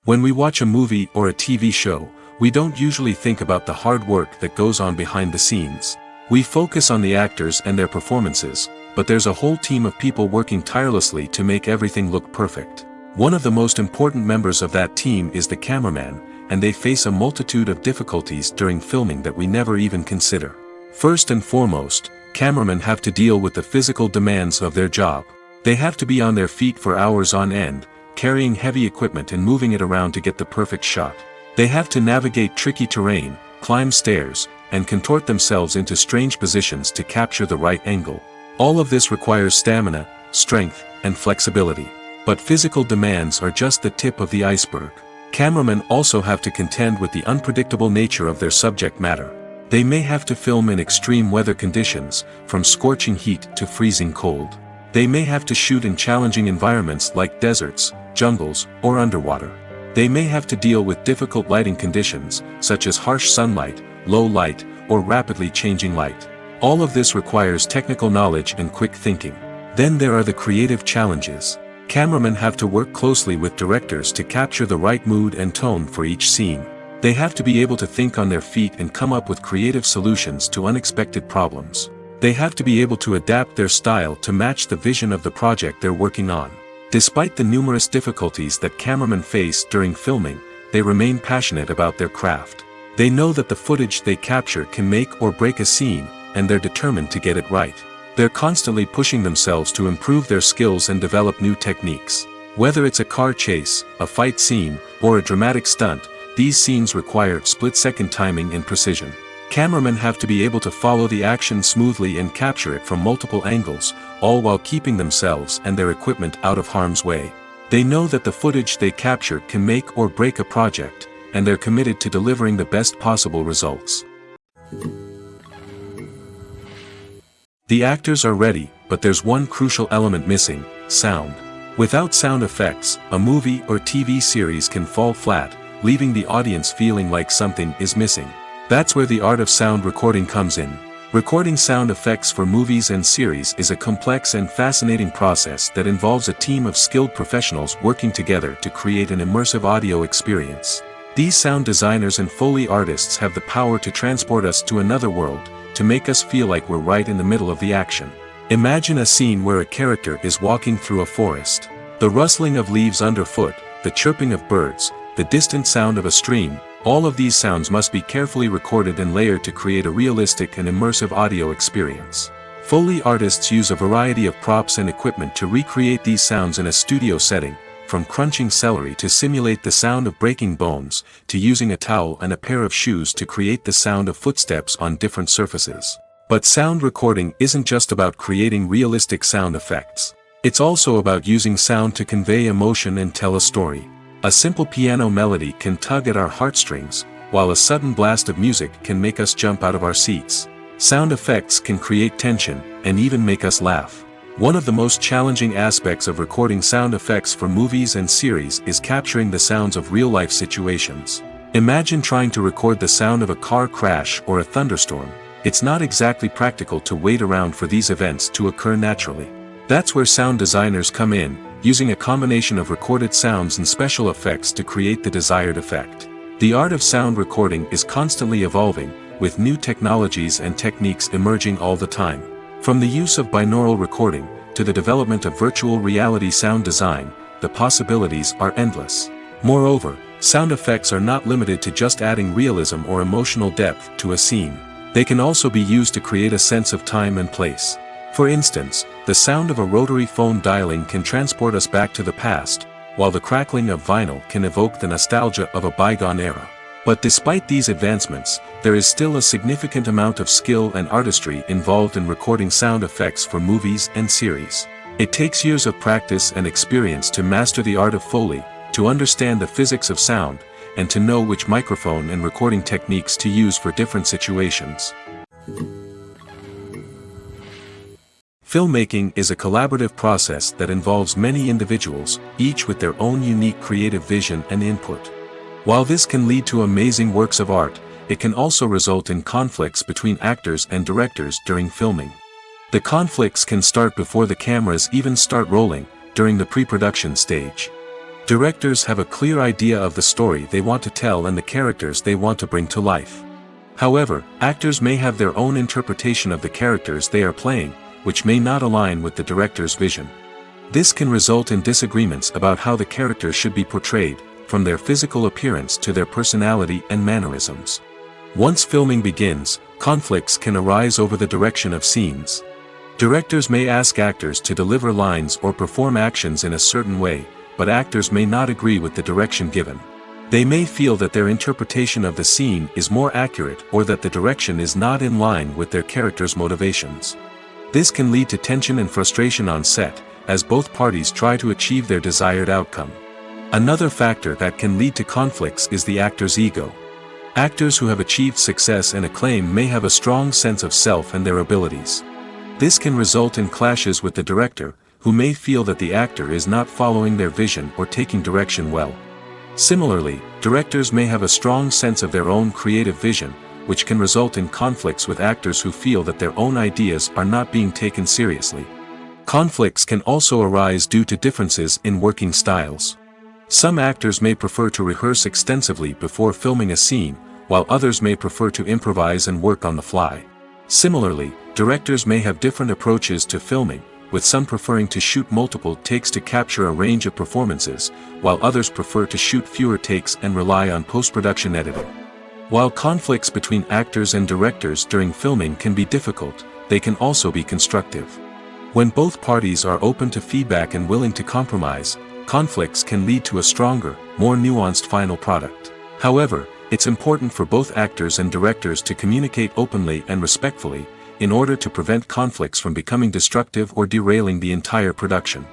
S1: When we watch a movie or a TV show, we don't usually think about the hard work that goes on behind the scenes. We focus on the actors and their performances, but there's a whole team of people working tirelessly to make everything look perfect. One of the most important members of that team is the cameraman, and they face a multitude of difficulties during filming that we never even consider. First and foremost, cameramen have to deal with the physical demands of their job. They have to be on their feet for hours on end, carrying heavy equipment and moving it around to get the perfect shot. They have to navigate tricky terrain, climb stairs, and contort themselves into strange positions to capture the right angle. All of this requires stamina, strength, and flexibility. But physical demands are just the tip of the iceberg. Cameramen also have to contend with the unpredictable nature of their subject matter. They may have to film in extreme weather conditions, from scorching heat to freezing cold. They may have to shoot in challenging environments like deserts, jungles, or underwater. They may have to deal with difficult lighting conditions, such as harsh sunlight, low light, or rapidly changing light. All of this requires technical knowledge and quick thinking. Then there are the creative challenges. Cameramen have to work closely with directors to capture the right mood and tone for each scene. They have to be able to think on their feet and come up with creative solutions to unexpected problems. They have to be able to adapt their style to match the vision of the project they're working on. Despite the numerous difficulties that cameramen face during filming, they remain passionate about their craft. They know that the footage they capture can make or break a scene, and they're determined to get it right. They're constantly pushing themselves to improve their skills and develop new techniques. Whether it's a car chase, a fight scene, or a dramatic stunt, these scenes require split-second timing and precision. Cameramen have to be able to follow the action smoothly and capture it from multiple angles, all while keeping themselves and their equipment out of harm's way. They know that the footage they capture can make or break a project, and they're committed to delivering the best possible results. The actors are ready, but there's one crucial element missing: sound. Without sound effects, a movie or TV series can fall flat, leaving the audience feeling like something is missing. That's where the art of sound recording comes in. Recording sound effects for movies and series is a complex and fascinating process that involves a team of skilled professionals working together to create an immersive audio experience. These sound designers and Foley artists have the power to transport us to another world, to make us feel like we're right in the middle of the action. Imagine a scene where a character is walking through a forest. The rustling of leaves underfoot, the chirping of birds, the distant sound of a stream, all of these sounds must be carefully recorded and layered to create a realistic and immersive audio experience. Foley artists use a variety of props and equipment to recreate these sounds in a studio setting, from crunching celery to simulate the sound of breaking bones, to using a towel and a pair of shoes to create the sound of footsteps on different surfaces. But sound recording isn't just about creating realistic sound effects. It's also about using sound to convey emotion and tell a story. A simple piano melody can tug at our heartstrings, while a sudden blast of music can make us jump out of our seats. Sound effects can create tension, and even make us laugh. One of the most challenging aspects of recording sound effects for movies and series is capturing the sounds of real-life situations. Imagine trying to record the sound of a car crash or a thunderstorm. It's not exactly practical to wait around for these events to occur naturally. That's where sound designers come in, using a combination of recorded sounds and special effects to create the desired effect. The art of sound recording is constantly evolving, with new technologies and techniques emerging all the time. From the use of binaural recording, to the development of virtual reality sound design, the possibilities are endless. Moreover, sound effects are not limited to just adding realism or emotional depth to a scene. They can also be used to create a sense of time and place. For instance, the sound of a rotary phone dialing can transport us back to the past, while the crackling of vinyl can evoke the nostalgia of a bygone era. But despite these advancements, there is still a significant amount of skill and artistry involved in recording sound effects for movies and series. It takes years of practice and experience to master the art of Foley, to understand the physics of sound, and to know which microphone and recording techniques to use for different situations. Filmmaking is a collaborative process that involves many individuals, each with their own unique creative vision and input. While this can lead to amazing works of art, it can also result in conflicts between actors and directors during filming. The conflicts can start before the cameras even start rolling, during the pre-production stage. Directors have a clear idea of the story they want to tell and the characters they want to bring to life. However, actors may have their own interpretation of the characters they are playing, which may not align with the director's vision. This can result in disagreements about how the characters should be portrayed, from their physical appearance to their personality and mannerisms. Once filming begins, conflicts can arise over the direction of scenes. Directors may ask actors to deliver lines or perform actions in a certain way, but actors may not agree with the direction given. They may feel that their interpretation of the scene is more accurate or that the direction is not in line with their character's motivations. This can lead to tension and frustration on set, as both parties try to achieve their desired outcome. Another factor that can lead to conflicts is the actor's ego. Actors who have achieved success and acclaim may have a strong sense of self and their abilities. This can result in clashes with the director, who may feel that the actor is not following their vision or taking direction well. Similarly, directors may have a strong sense of their own creative vision, which can result in conflicts with actors who feel that their own ideas are not being taken seriously. Conflicts can also arise due to differences in working styles. Some actors may prefer to rehearse extensively before filming a scene, while others may prefer to improvise and work on the fly. Similarly, directors may have different approaches to filming, with some preferring to shoot multiple takes to capture a range of performances, while others prefer to shoot fewer takes and rely on post-production editing. While conflicts between actors and directors during filming can be difficult, they can also be constructive. When both parties are open to feedback and willing to compromise, conflicts can lead to a stronger, more nuanced final product. However, it's important for both actors and directors to communicate openly and respectfully, in order to prevent conflicts from becoming destructive or derailing the entire production.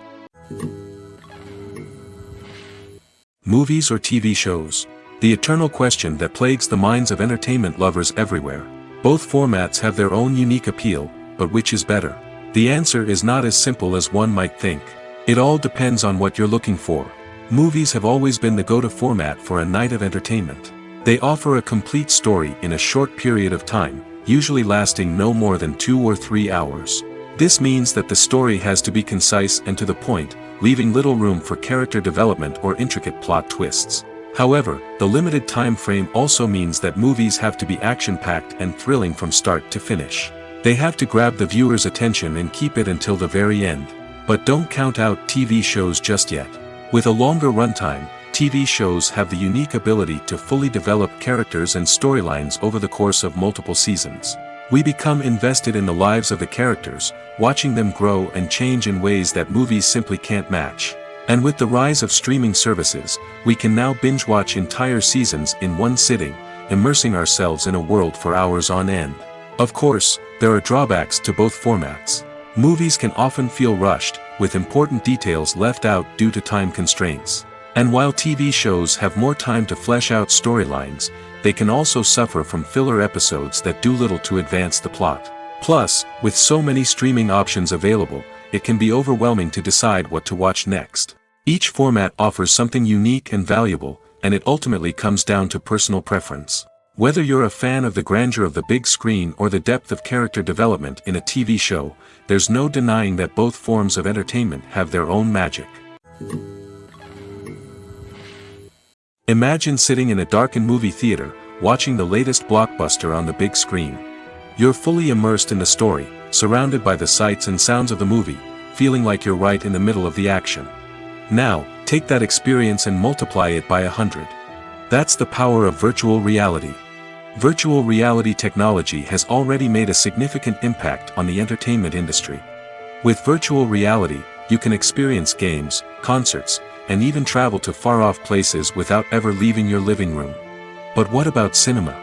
S1: Movies or TV shows? The eternal question that plagues the minds of entertainment lovers everywhere. Both formats have their own unique appeal, but which is better? The answer is not as simple as one might think. It all depends on what you're looking for. Movies have always been the go-to format for a night of entertainment. They offer a complete story in a short period of time, usually lasting no more than 2 or 3 hours. This means that the story has to be concise and to the point, leaving little room for character development or intricate plot twists. However, the limited time frame also means that movies have to be action-packed and thrilling from start to finish. They have to grab the viewer's attention and keep it until the very end. But don't count out TV shows just yet. With a longer runtime, TV shows have the unique ability to fully develop characters and storylines over the course of multiple seasons. We become invested in the lives of the characters, watching them grow and change in ways that movies simply can't match. And with the rise of streaming services, we can now binge-watch entire seasons in one sitting, immersing ourselves in a world for hours on end. Of course, there are drawbacks to both formats. Movies can often feel rushed, with important details left out due to time constraints. And while TV shows have more time to flesh out storylines, they can also suffer from filler episodes that do little to advance the plot. Plus, with so many streaming options available, it can be overwhelming to decide what to watch next. Each format offers something unique and valuable, and it ultimately comes down to personal preference. Whether you're a fan of the grandeur of the big screen or the depth of character development in a TV show, there's no denying that both forms of entertainment have their own magic. Imagine sitting in a darkened movie theater, watching the latest blockbuster on the big screen. You're fully immersed in the story, surrounded by the sights and sounds of the movie, feeling like you're right in the middle of the action. Now, take that experience and multiply it by 100. That's the power of virtual reality. Virtual reality technology has already made a significant impact on the entertainment industry. With virtual reality, you can experience games, concerts, and even travel to far-off places without ever leaving your living room. But what about cinema?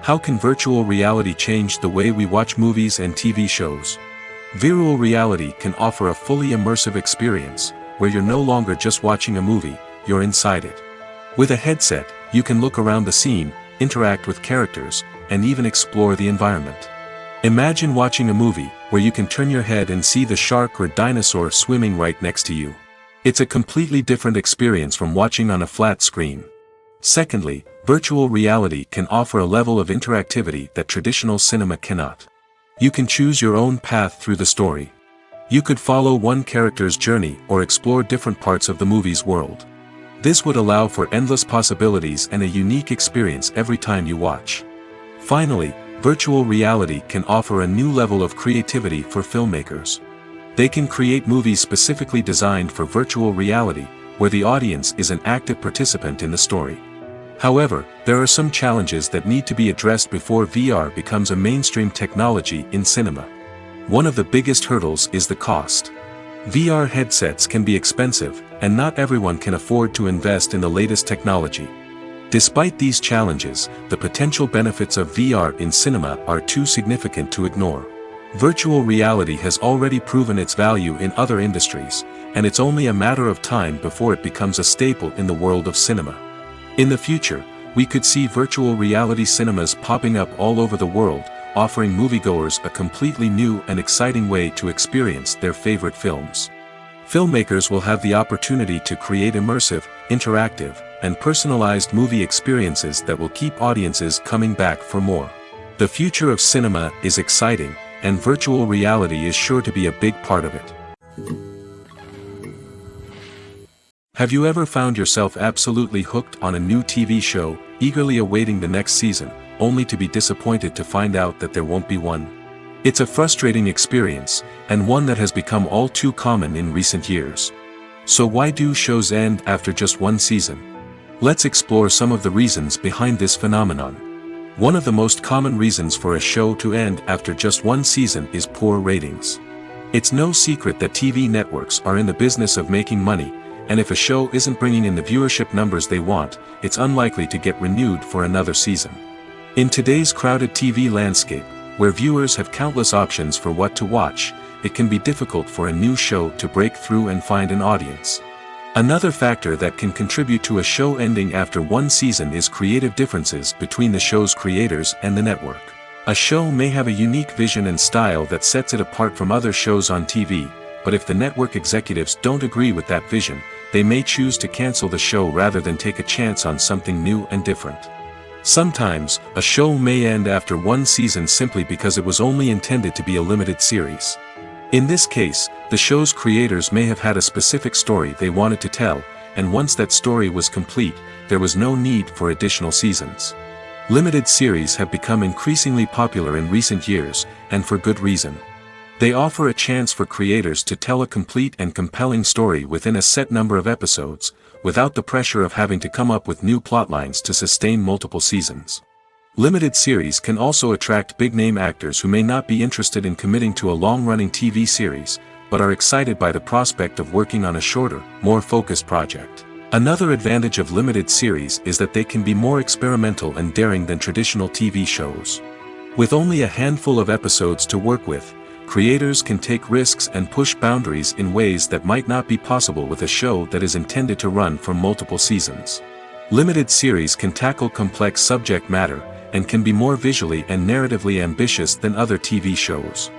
S1: How can virtual reality change the way we watch movies and TV shows? Virtual reality can offer a fully immersive experience, where you're no longer just watching a movie, you're inside it. With a headset, you can look around the scene, interact with characters, and even explore the environment. Imagine watching a movie, where you can turn your head and see the shark or dinosaur swimming right next to you. It's a completely different experience from watching on a flat screen. Secondly, virtual reality can offer a level of interactivity that traditional cinema cannot. You can choose your own path through the story. You could follow one character's journey or explore different parts of the movie's world. This would allow for endless possibilities and a unique experience every time you watch. Finally, virtual reality can offer a new level of creativity for filmmakers. They can create movies specifically designed for virtual reality, where the audience is an active participant in the story. However, there are some challenges that need to be addressed before VR becomes a mainstream technology in cinema. One of the biggest hurdles is the cost. VR headsets can be expensive, and not everyone can afford to invest in the latest technology. Despite these challenges, the potential benefits of VR in cinema are too significant to ignore. Virtual reality has already proven its value in other industries, and it's only a matter of time before it becomes a staple in the world of cinema. In the future, we could see virtual reality cinemas popping up all over the world, offering moviegoers a completely new and exciting way to experience their favorite films. Filmmakers will have the opportunity to create immersive, interactive, and personalized movie experiences that will keep audiences coming back for more. The future of cinema is exciting, and virtual reality is sure to be a big part of it. Have you ever found yourself absolutely hooked on a new TV show, eagerly awaiting the next season, only to be disappointed to find out that there won't be one? It's a frustrating experience, and one that has become all too common in recent years. So why do shows end after just one season? Let's explore some of the reasons behind this phenomenon. One of the most common reasons for a show to end after just one season is poor ratings. It's no secret that TV networks are in the business of making money, and if a show isn't bringing in the viewership numbers they want, it's unlikely to get renewed for another season. In today's crowded TV landscape, where viewers have countless options for what to watch, it can be difficult for a new show to break through and find an audience. Another factor that can contribute to a show ending after one season is creative differences between the show's creators and the network. A show may have a unique vision and style that sets it apart from other shows on TV, but if the network executives don't agree with that vision, they may choose to cancel the show rather than take a chance on something new and different. Sometimes, a show may end after one season simply because it was only intended to be a limited series. In this case, the show's creators may have had a specific story they wanted to tell, and once that story was complete, there was no need for additional seasons. Limited series have become increasingly popular in recent years, and for good reason. They offer a chance for creators to tell a complete and compelling story within a set number of episodes, without the pressure of having to come up with new plotlines to sustain multiple seasons. Limited series can also attract big-name actors who may not be interested in committing to a long-running TV series, but are excited by the prospect of working on a shorter, more focused project. Another advantage of limited series is that they can be more experimental and daring than traditional TV shows. With only a handful of episodes to work with, creators can take risks and push boundaries in ways that might not be possible with a show that is intended to run for multiple seasons. Limited series can tackle complex subject matter, and can be more visually and narratively ambitious than other TV shows.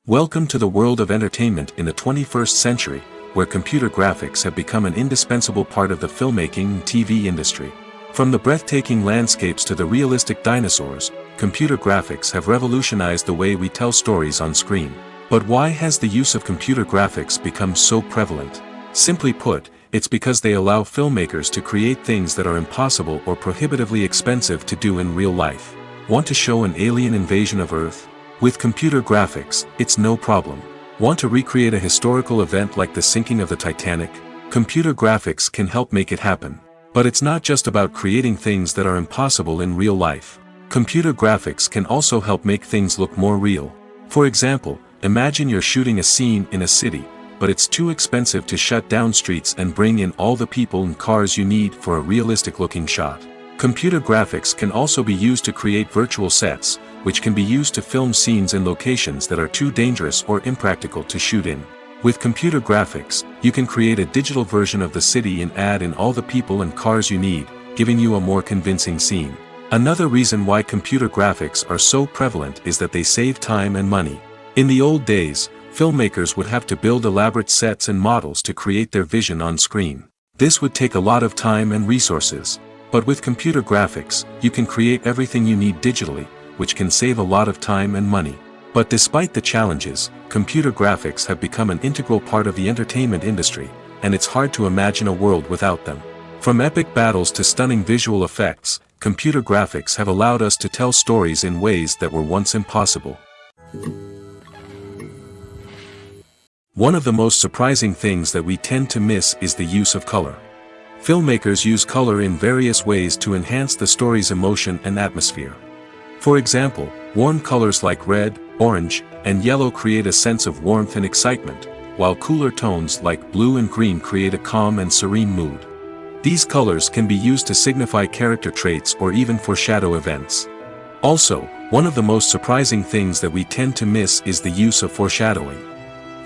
S1: Welcome to the world of entertainment in the 21st century, where computer graphics have become an indispensable part of the filmmaking and TV industry. From the breathtaking landscapes to the realistic dinosaurs, computer graphics have revolutionized the way we tell stories on screen. But why has the use of computer graphics become so prevalent? Simply put, it's because they allow filmmakers to create things that are impossible or prohibitively expensive to do in real life. Want to show an alien invasion of Earth? With computer graphics, it's no problem. Want to recreate a historical event like the sinking of the Titanic? Computer graphics can help make it happen. But it's not just about creating things that are impossible in real life. Computer graphics can also help make things look more real. For example, imagine you're shooting a scene in a city, but it's too expensive to shut down streets and bring in all the people and cars you need for a realistic-looking shot. Computer graphics can also be used to create virtual sets, which can be used to film scenes in locations that are too dangerous or impractical to shoot in. With computer graphics, you can create a digital version of the city and add in all the people and cars you need, giving you a more convincing scene. Another reason why computer graphics are so prevalent is that they save time and money. In the old days, filmmakers would have to build elaborate sets and models to create their vision on screen. This would take a lot of time and resources. But with computer graphics, you can create everything you need digitally, which can save a lot of time and money. But despite the challenges, computer graphics have become an integral part of the entertainment industry, and it's hard to imagine a world without them. From epic battles to stunning visual effects, computer graphics have allowed us to tell stories in ways that were once impossible. One of the most surprising things that we tend to miss is the use of color. Filmmakers use color in various ways to enhance the story's emotion and atmosphere. For example, warm colors like red, orange, and yellow create a sense of warmth and excitement, while cooler tones like blue and green create a calm and serene mood. These colors can be used to signify character traits or even foreshadow events. Also, one of the most surprising things that we tend to miss is the use of foreshadowing.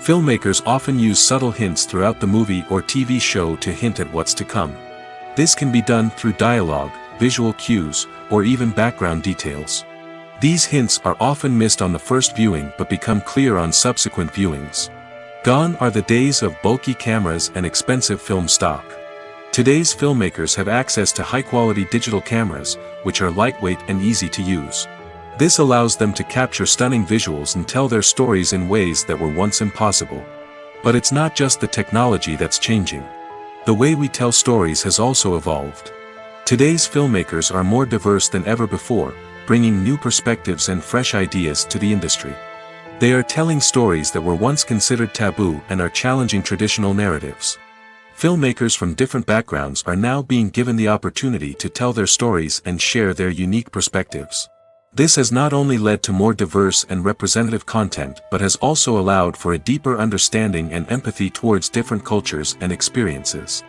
S1: Filmmakers often use subtle hints throughout the movie or TV show to hint at what's to come. This can be done through dialogue, visual cues, or even background details. These hints are often missed on the first viewing but become clear on subsequent viewings. Gone are the days of bulky cameras and expensive film stock. Today's filmmakers have access to high-quality digital cameras, which are lightweight and easy to use. This allows them to capture stunning visuals and tell their stories in ways that were once impossible. But it's not just the technology that's changing. The way we tell stories has also evolved. Today's filmmakers are more diverse than ever before, bringing new perspectives and fresh ideas to the industry. They are telling stories that were once considered taboo and are challenging traditional narratives. Filmmakers from different backgrounds are now being given the opportunity to tell their stories and share their unique perspectives. This has not only led to more diverse and representative content but has also allowed for a deeper understanding and empathy towards different cultures and experiences.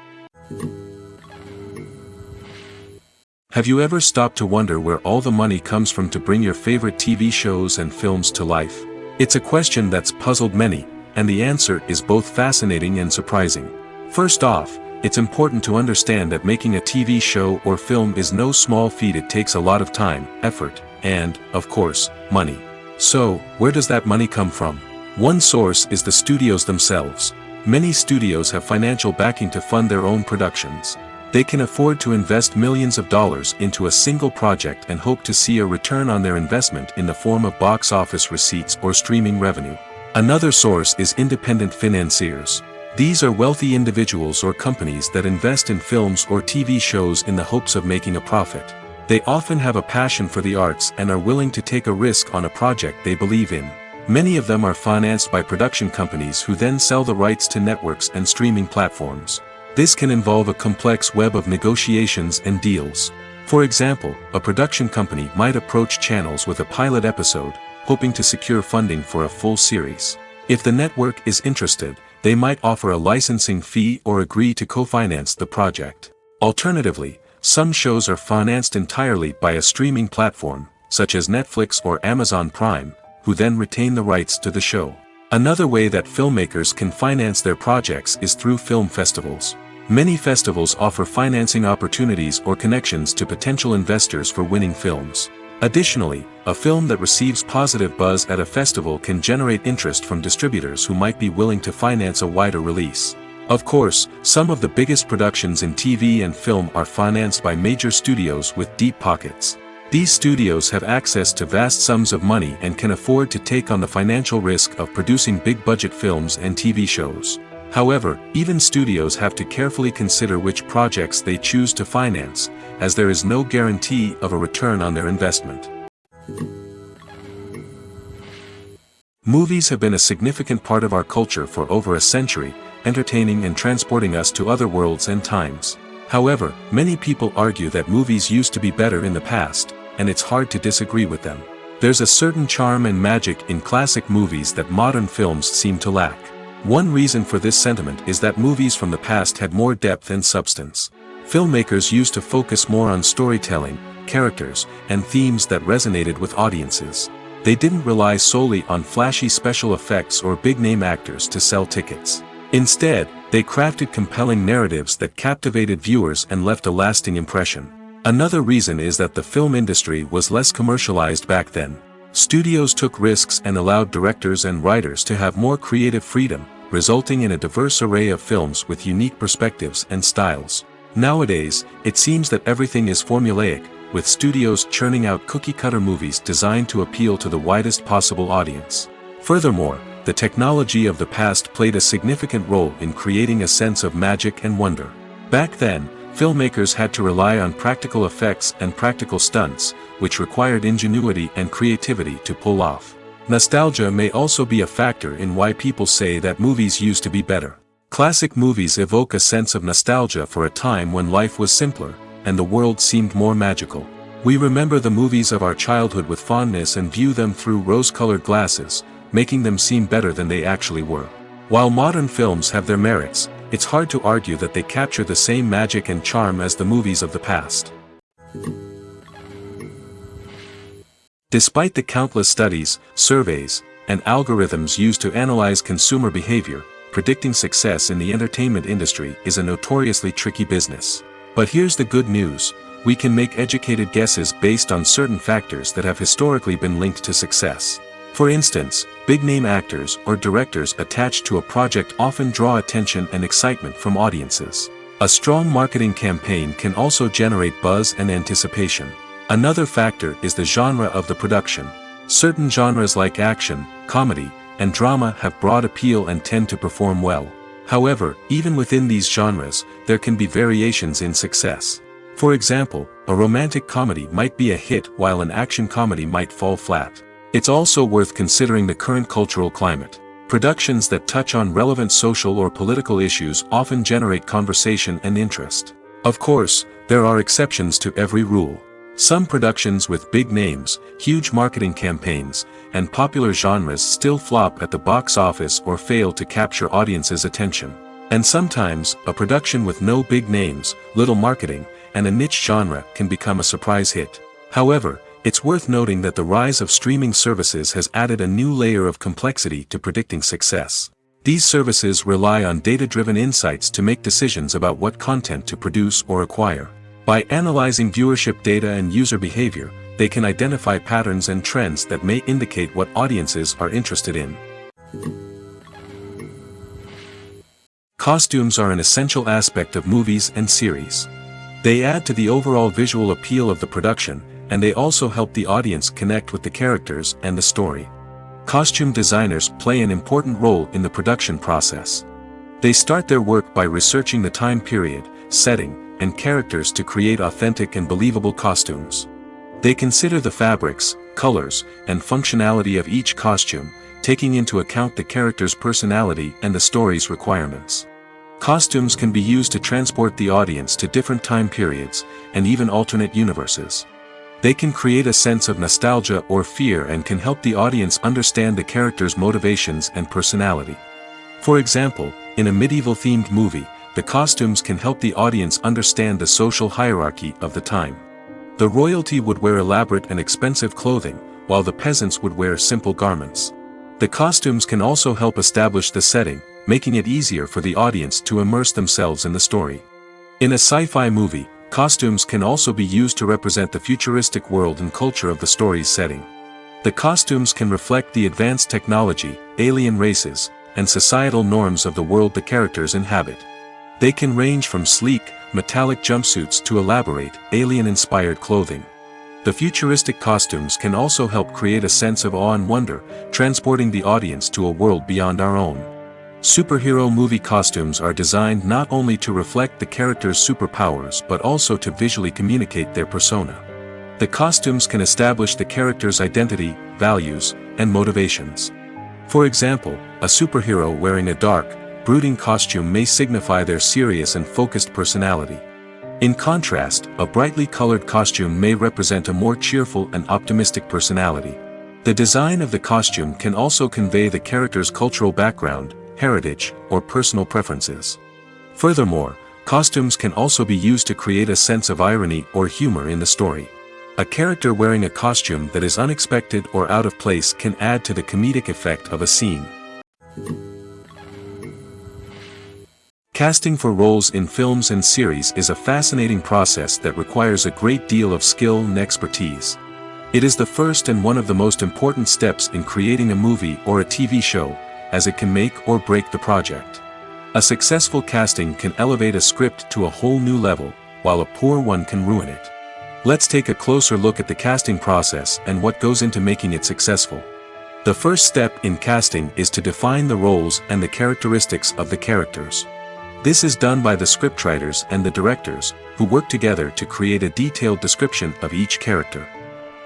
S1: Have you ever stopped to wonder where all the money comes from to bring your favorite TV shows and films to life? It's a question that's puzzled many, and the answer is both fascinating and surprising. First off, it's important to understand that making a TV show or film is no small feat. It takes a lot of time, effort, and, of course, money. So, where does that money come from? One source is the studios themselves. Many studios have financial backing to fund their own productions. They can afford to invest millions of dollars into a single project and hope to see a return on their investment in the form of box office receipts or streaming revenue. Another source is independent financiers. These are wealthy individuals or companies that invest in films or TV shows in the hopes of making a profit. They often have a passion for the arts and are willing to take a risk on a project they believe in. Many of them are financed by production companies who then sell the rights to networks and streaming platforms. This can involve a complex web of negotiations and deals. For example, a production company might approach channels with a pilot episode, hoping to secure funding for a full series. If the network is interested, they might offer a licensing fee or agree to co-finance the project. Alternatively, some shows are financed entirely by a streaming platform, such as Netflix or Amazon Prime, who then retain the rights to the show. Another way that filmmakers can finance their projects is through film festivals. Many festivals offer financing opportunities or connections to potential investors for winning films. Additionally, a film that receives positive buzz at a festival can generate interest from distributors who might be willing to finance a wider release. Of course, some of the biggest productions in TV and film are financed by major studios with deep pockets. These studios have access to vast sums of money and can afford to take on the financial risk of producing big-budget films and TV shows. However, even studios have to carefully consider which projects they choose to finance, as there is no guarantee of a return on their investment. Movies have been a significant part of our culture for over a century, entertaining and transporting us to other worlds and times. However, many people argue that movies used to be better in the past, and it's hard to disagree with them. There's a certain charm and magic in classic movies that modern films seem to lack. One reason for this sentiment is that movies from the past had more depth and substance. Filmmakers used to focus more on storytelling, characters, and themes that resonated with audiences. They didn't rely solely on flashy special effects or big-name actors to sell tickets. Instead, they crafted compelling narratives that captivated viewers and left a lasting impression. Another reason is that the film industry was less commercialized back then. Studios took risks and allowed directors and writers to have more creative freedom, resulting in a diverse array of films with unique perspectives and styles. Nowadays, it seems that everything is formulaic, with studios churning out cookie-cutter movies designed to appeal to the widest possible audience. Furthermore, the technology of the past played a significant role in creating a sense of magic and wonder. Back then, filmmakers had to rely on practical effects and practical stunts, which required ingenuity and creativity to pull off. Nostalgia may also be a factor in why people say that movies used to be better. Classic movies evoke a sense of nostalgia for a time when life was simpler, and the world seemed more magical. We remember the movies of our childhood with fondness and view them through rose-colored glasses, making them seem better than they actually were. While modern films have their merits, it's hard to argue that they capture the same magic and charm as the movies of the past. Despite the countless studies, surveys, and algorithms used to analyze consumer behavior, predicting success in the entertainment industry is a notoriously tricky business. But here's the good news: we can make educated guesses based on certain factors that have historically been linked to success. For instance, big-name actors or directors attached to a project often draw attention and excitement from audiences. A strong marketing campaign can also generate buzz and anticipation. Another factor is the genre of the production. Certain genres like action, comedy, and drama have broad appeal and tend to perform well. However, even within these genres, there can be variations in success. For example, a romantic comedy might be a hit while an action comedy might fall flat. It's also worth considering the current cultural climate. Productions that touch on relevant social or political issues often generate conversation and interest. Of course, there are exceptions to every rule. Some productions with big names, huge marketing campaigns, and popular genres still flop at the box office or fail to capture audiences' attention. And sometimes, a production with no big names, little marketing, and a niche genre can become a surprise hit. However, it's worth noting that the rise of streaming services has added a new layer of complexity to predicting success. These services rely on data-driven insights to make decisions about what content to produce or acquire. By analyzing viewership data and user behavior, they can identify patterns and trends that may indicate what audiences are interested in. Costumes are an essential aspect of movies and series. They add to the overall visual appeal of the production, and they also help the audience connect with the characters and the story. Costume designers play an important role in the production process. They start their work by researching the time period, setting, and characters to create authentic and believable costumes. They consider the fabrics, colors, and functionality of each costume, taking into account the character's personality and the story's requirements. Costumes can be used to transport the audience to different time periods, and even alternate universes. They can create a sense of nostalgia or fear and can help the audience understand the character's motivations and personality. For example, in a medieval-themed movie, the costumes can help the audience understand the social hierarchy of the time. The royalty would wear elaborate and expensive clothing, while the peasants would wear simple garments. The costumes can also help establish the setting, making it easier for the audience to immerse themselves in the story. In a sci-fi movie, costumes can also be used to represent the futuristic world and culture of the story's setting. The costumes can reflect the advanced technology, alien races, and societal norms of the world the characters inhabit. They can range from sleek, metallic jumpsuits to elaborate, alien-inspired clothing. The futuristic costumes can also help create a sense of awe and wonder, transporting the audience to a world beyond our own. Superhero movie costumes are designed not only to reflect the character's superpowers but also to visually communicate their persona. The costumes can establish the character's identity, values, and motivations. For example, a superhero wearing a dark, brooding costume may signify their serious and focused personality. In contrast, a brightly colored costume may represent a more cheerful and optimistic personality. The design of the costume can also convey the character's cultural background, heritage, or personal preferences. Furthermore, costumes can also be used to create a sense of irony or humor in the story. A character wearing a costume that is unexpected or out of place can add to the comedic effect of a scene. Casting for roles in films and series is a fascinating process that requires a great deal of skill and expertise. It is the first and one of the most important steps in creating a movie or a TV show, as it can make or break the project. A successful casting can elevate a script to a whole new level, while a poor one can ruin it. Let's take a closer look at the casting process and what goes into making it successful. The first step in casting is to define the roles and the characteristics of the characters. This is done by the scriptwriters and the directors, who work together to create a detailed description of each character.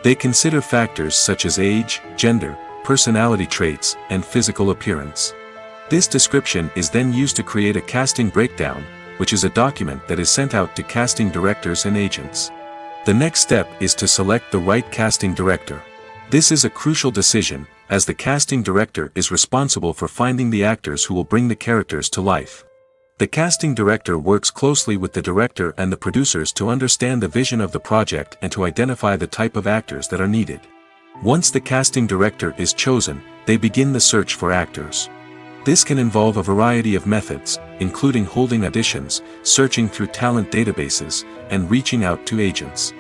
S1: They consider factors such as age, gender, personality traits, and physical appearance. This description is then used to create a casting breakdown, which is a document that is sent out to casting directors and agents. The next step is to select the right casting director. This is a crucial decision, as the casting director is responsible for finding the actors who will bring the characters to life. The casting director works closely with the director and the producers to understand the vision of the project and to identify the type of actors that are needed. Once the casting director is chosen, they begin the search for actors. This can involve a variety of methods, including holding auditions, searching through talent databases, and reaching out to agents.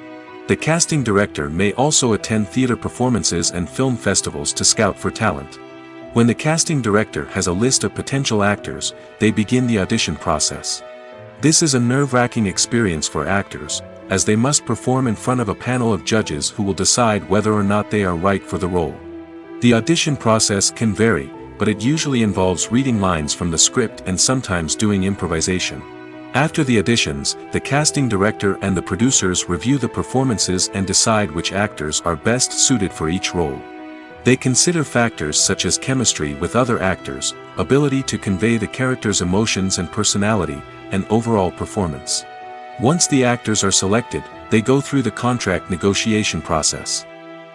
S1: The casting director may also attend theater performances and film festivals to scout for talent. When the casting director has a list of potential actors, they begin the audition process. This is a nerve-wracking experience for actors, as they must perform in front of a panel of judges who will decide whether or not they are right for the role. The audition process can vary, but it usually involves reading lines from the script and sometimes doing improvisation. After the auditions, the casting director and the producers review the performances and decide which actors are best suited for each role. They consider factors such as chemistry with other actors, ability to convey the character's emotions and personality, and overall performance. Once the actors are selected, they go through the contract negotiation process.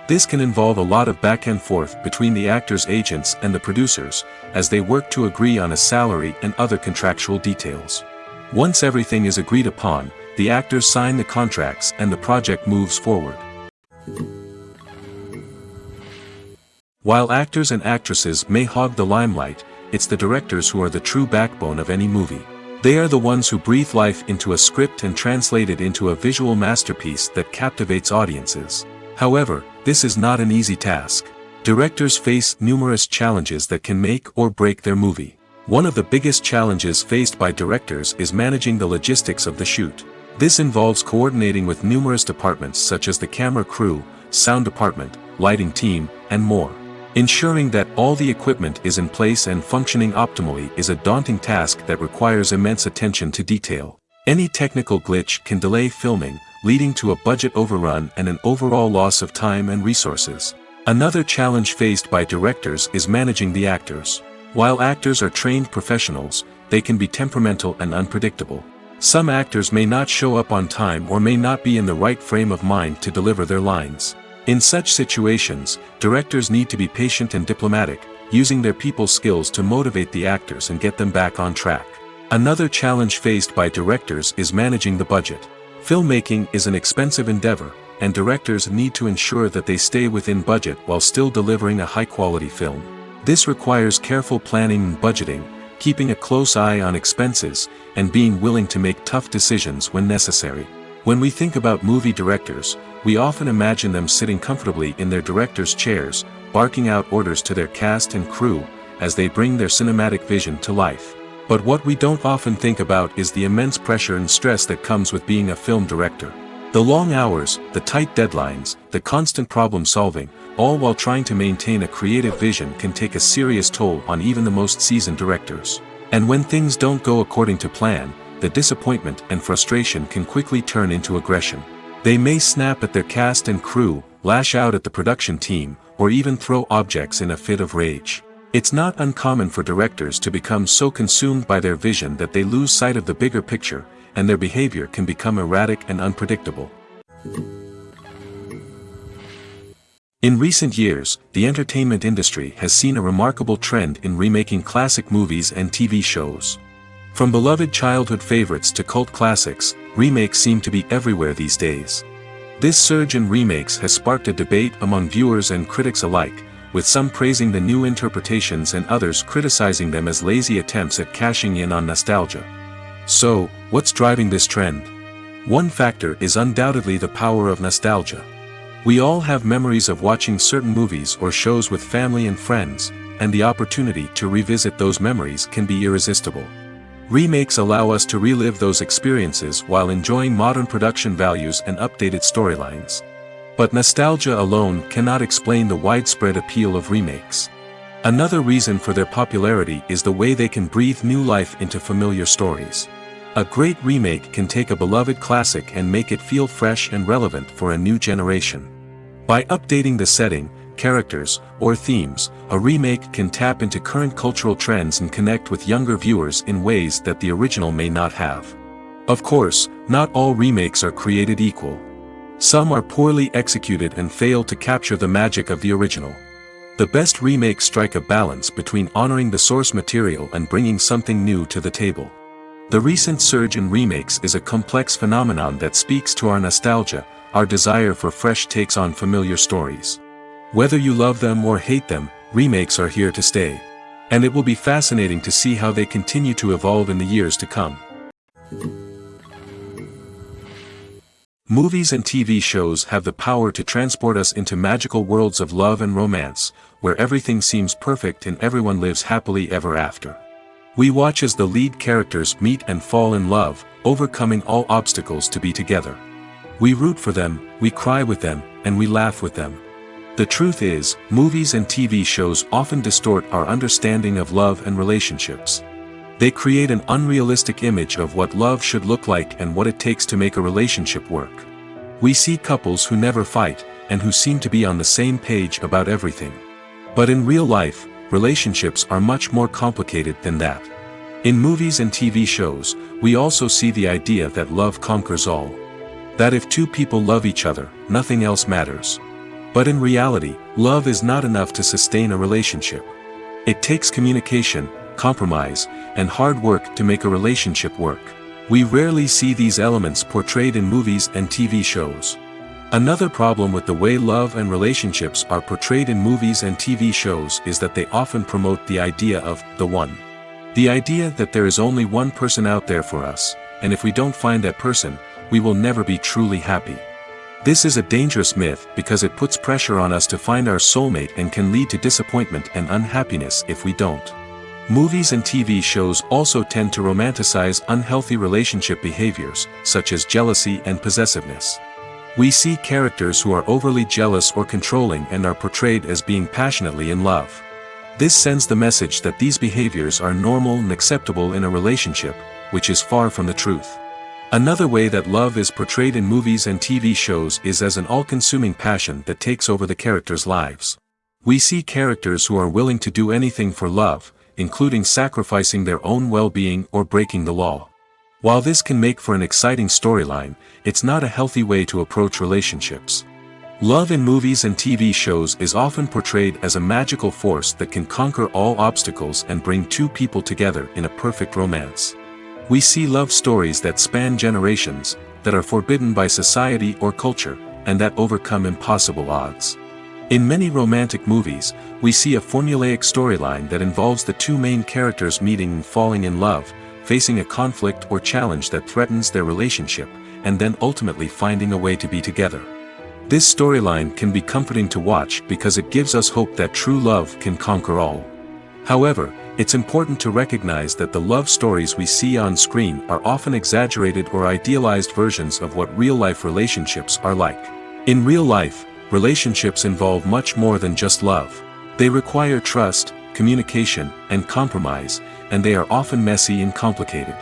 S1: This can involve a lot of back and forth between the actors' agents and the producers, as they work to agree on a salary and other contractual details. Once everything is agreed upon, the actors sign the contracts and the project moves forward. While actors and actresses may hog the limelight, it's the directors who are the true backbone of any movie. They are the ones who breathe life into a script and translate it into a visual masterpiece that captivates audiences. However, this is not an easy task. Directors face numerous challenges that can make or break their movie. One of the biggest challenges faced by directors is managing the logistics of the shoot. This involves coordinating with numerous departments such as the camera crew, sound department, lighting team, and more. Ensuring that all the equipment is in place and functioning optimally is a daunting task that requires immense attention to detail. Any technical glitch can delay filming, leading to a budget overrun and an overall loss of time and resources. Another challenge faced by directors is managing the actors. While actors are trained professionals, they can be temperamental and unpredictable. Some actors may not show up on time or may not be in the right frame of mind to deliver their lines. In such situations, directors need to be patient and diplomatic, using their people skills to motivate the actors and get them back on track. Another challenge faced by directors is managing the budget. Filmmaking is an expensive endeavor, and directors need to ensure that they stay within budget while still delivering a high-quality film. This requires careful planning and budgeting, keeping a close eye on expenses, and being willing to make tough decisions when necessary. When we think about movie directors, we often imagine them sitting comfortably in their director's chairs, barking out orders to their cast and crew, as they bring their cinematic vision to life. But what we don't often think about is the immense pressure and stress that comes with being a film director. The long hours, the tight deadlines, the constant problem solving, all while trying to maintain a creative vision can take a serious toll on even the most seasoned directors. And when things don't go according to plan, the disappointment and frustration can quickly turn into aggression. They may snap at their cast and crew, lash out at the production team, or even throw objects in a fit of rage. It's not uncommon for directors to become so consumed by their vision that they lose sight of the bigger picture, and their behavior can become erratic and unpredictable. In recent years, the entertainment industry has seen a remarkable trend in remaking classic movies and TV shows. From beloved childhood favorites to cult classics, remakes seem to be everywhere these days. This surge in remakes has sparked a debate among viewers and critics alike, with some praising the new interpretations and others criticizing them as lazy attempts at cashing in on nostalgia. So, what's driving this trend? One factor is undoubtedly the power of nostalgia. We all have memories of watching certain movies or shows with family and friends, and the opportunity to revisit those memories can be irresistible. Remakes allow us to relive those experiences while enjoying modern production values and updated storylines. But nostalgia alone cannot explain the widespread appeal of remakes. Another reason for their popularity is the way they can breathe new life into familiar stories. A great remake can take a beloved classic and make it feel fresh and relevant for a new generation. By updating the setting, characters, or themes, a remake can tap into current cultural trends and connect with younger viewers in ways that the original may not have. Of course, not all remakes are created equal. Some are poorly executed and fail to capture the magic of the original. The best remakes strike a balance between honoring the source material and bringing something new to the table. The recent surge in remakes is a complex phenomenon that speaks to our nostalgia, our desire for fresh takes on familiar stories. Whether you love them or hate them, remakes are here to stay. And it will be fascinating to see how they continue to evolve in the years to come. Movies and TV shows have the power to transport us into magical worlds of love and romance, where everything seems perfect and everyone lives happily ever after. We watch as the lead characters meet and fall in love, overcoming all obstacles to be together. We root for them, we cry with them, and we laugh with them. The truth is, movies and TV shows often distort our understanding of love and relationships. They create an unrealistic image of what love should look like and what it takes to make a relationship work. We see couples who never fight, and who seem to be on the same page about everything. But in real life, relationships are much more complicated than that. In movies and TV shows, we also see the idea that love conquers all. That if two people love each other, nothing else matters. But in reality, love is not enough to sustain a relationship. It takes communication, compromise, and hard work to make a relationship work. We rarely see these elements portrayed in movies and TV shows. Another problem with the way love and relationships are portrayed in movies and TV shows is that they often promote the idea of the one. The idea that there is only one person out there for us, and if we don't find that person, we will never be truly happy. This is a dangerous myth because it puts pressure on us to find our soulmate and can lead to disappointment and unhappiness if we don't. Movies and TV shows also tend to romanticize unhealthy relationship behaviors, such as jealousy and possessiveness. We see characters who are overly jealous or controlling and are portrayed as being passionately in love. This sends the message that these behaviors are normal and acceptable in a relationship, which is far from the truth. Another way that love is portrayed in movies and TV shows is as an all-consuming passion that takes over the characters' lives. We see characters who are willing to do anything for love, including sacrificing their own well-being or breaking the law. While this can make for an exciting storyline, it's not a healthy way to approach relationships. Love in movies and TV shows is often portrayed as a magical force that can conquer all obstacles and bring two people together in a perfect romance. We see love stories that span generations, that are forbidden by society or culture, and that overcome impossible odds. In many romantic movies, we see a formulaic storyline that involves the two main characters meeting and falling in love, facing a conflict or challenge that threatens their relationship, and then ultimately finding a way to be together. This storyline can be comforting to watch because it gives us hope that true love can conquer all. However, it's important to recognize that the love stories we see on screen are often exaggerated or idealized versions of what real-life relationships are like. In real life, relationships involve much more than just love. They require trust, communication, and compromise, and they are often messy and complicated.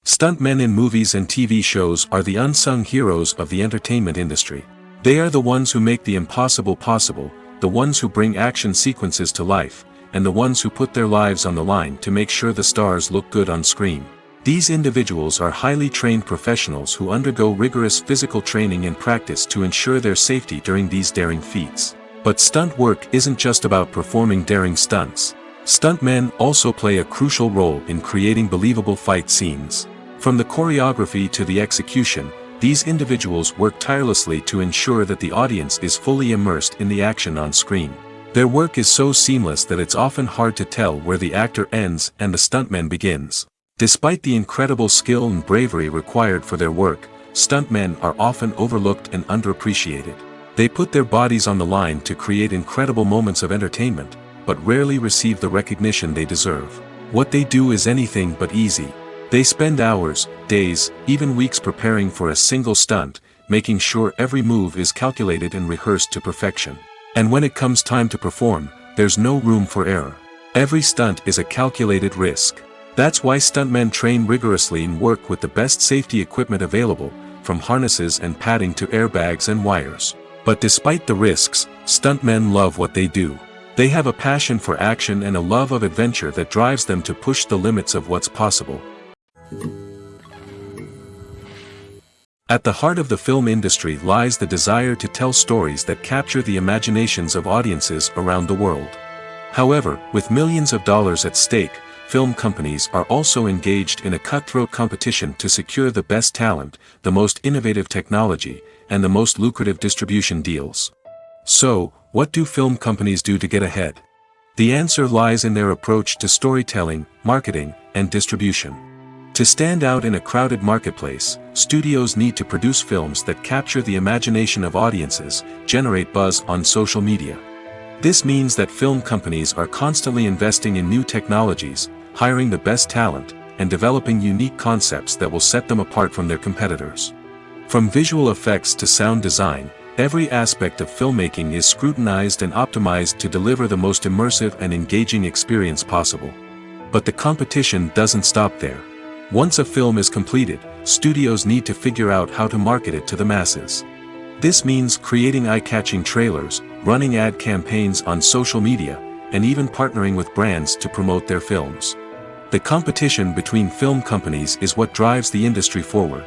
S1: Stuntmen in movies and TV shows are the unsung heroes of the entertainment industry. They are the ones who make the impossible possible, the ones who bring action sequences to life, and the ones who put their lives on the line to make sure the stars look good on screen. These individuals are highly trained professionals who undergo rigorous physical training and practice to ensure their safety during these daring feats. But stunt work isn't just about performing daring stunts. Stuntmen also play a crucial role in creating believable fight scenes. From the choreography to the execution, these individuals work tirelessly to ensure that the audience is fully immersed in the action on screen. Their work is so seamless that it's often hard to tell where the actor ends and the stuntman begins. Despite the incredible skill and bravery required for their work, stuntmen are often overlooked and underappreciated. They put their bodies on the line to create incredible moments of entertainment, but rarely receive the recognition they deserve. What they do is anything but easy. They spend hours, days, even weeks preparing for a single stunt, making sure every move is calculated and rehearsed to perfection. And when it comes time to perform, there's no room for error. Every stunt is a calculated risk. That's why stuntmen train rigorously and work with the best safety equipment available, from harnesses and padding to airbags and wires. But despite the risks, stuntmen love what they do. They have a passion for action and a love of adventure that drives them to push the limits of what's possible. At the heart of the film industry lies the desire to tell stories that capture the imaginations of audiences around the world. However, with millions of dollars at stake, film companies are also engaged in a cutthroat competition to secure the best talent, the most innovative technology, and the most lucrative distribution deals. So, what do film companies do to get ahead? The answer lies in their approach to storytelling, marketing, and distribution. To stand out in a crowded marketplace, studios need to produce films that capture the imagination of audiences, generate buzz on social media. This means that film companies are constantly investing in new technologies, hiring the best talent, and developing unique concepts that will set them apart from their competitors. From visual effects to sound design, every aspect of filmmaking is scrutinized and optimized to deliver the most immersive and engaging experience possible. But the competition doesn't stop there. Once a film is completed, studios need to figure out how to market it to the masses. This means creating eye-catching trailers, running ad campaigns on social media, and even partnering with brands to promote their films. The competition between film companies is what drives the industry forward.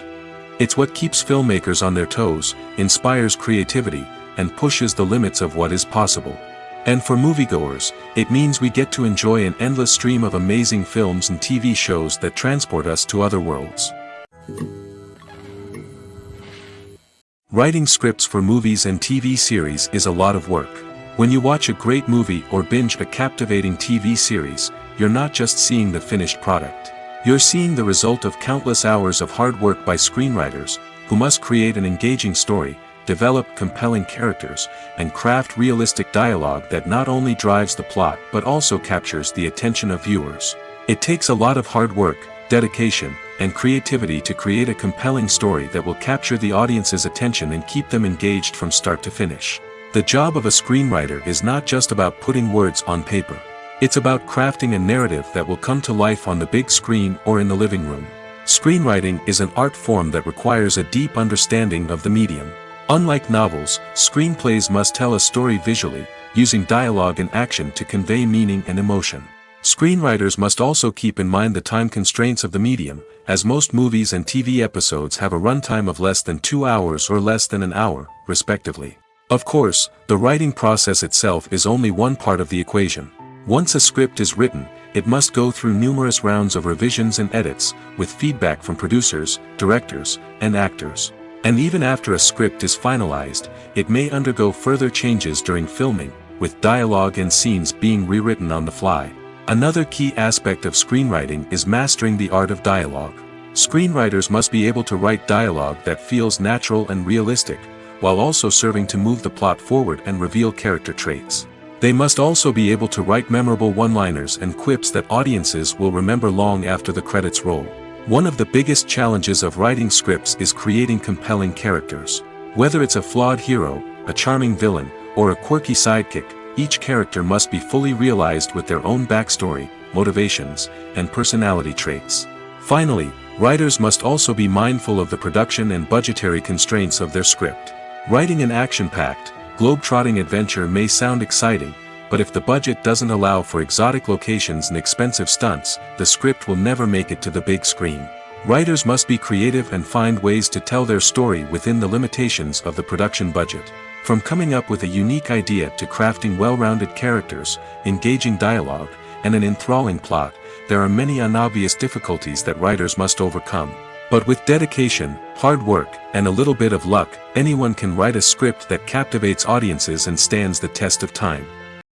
S1: It's what keeps filmmakers on their toes, inspires creativity, and pushes the limits of what is possible. And for moviegoers, it means we get to enjoy an endless stream of amazing films and TV shows that transport us to other worlds. Writing scripts for movies and TV series is a lot of work. When you watch a great movie or binge a captivating TV series, you're not just seeing the finished product. You're seeing the result of countless hours of hard work by screenwriters, who must create an engaging story, develop compelling characters, and craft realistic dialogue that not only drives the plot but also captures the attention of viewers. It takes a lot of hard work, dedication, and creativity to create a compelling story that will capture the audience's attention and keep them engaged from start to finish. The job of a screenwriter is not just about putting words on paper. It's about crafting a narrative that will come to life on the big screen or in the living room. Screenwriting is an art form that requires a deep understanding of the medium. Unlike novels, screenplays must tell a story visually, using dialogue and action to convey meaning and emotion. Screenwriters must also keep in mind the time constraints of the medium, as most movies and TV episodes have a runtime of less than 2 hours or less than an hour, respectively. Of course, the writing process itself is only one part of the equation. Once a script is written, it must go through numerous rounds of revisions and edits, with feedback from producers, directors, and actors. And even after a script is finalized, it may undergo further changes during filming, with dialogue and scenes being rewritten on the fly. Another key aspect of screenwriting is mastering the art of dialogue. Screenwriters must be able to write dialogue that feels natural and realistic, while also serving to move the plot forward and reveal character traits. They must also be able to write memorable one-liners and quips that audiences will remember long after the credits roll. One of the biggest challenges of writing scripts is creating compelling characters. Whether it's a flawed hero, a charming villain, or a quirky sidekick, each character must be fully realized with their own backstory, motivations, and personality traits. Finally, writers must also be mindful of the production and budgetary constraints of their script. Writing an action-packed, globe-trotting adventure may sound exciting, but if the budget doesn't allow for exotic locations and expensive stunts, the script will never make it to the big screen. Writers must be creative and find ways to tell their story within the limitations of the production budget. From coming up with a unique idea to crafting well-rounded characters, engaging dialogue, and an enthralling plot, there are many unobvious difficulties that writers must overcome. But with dedication, hard work, and a little bit of luck, anyone can write a script that captivates audiences and stands the test of time.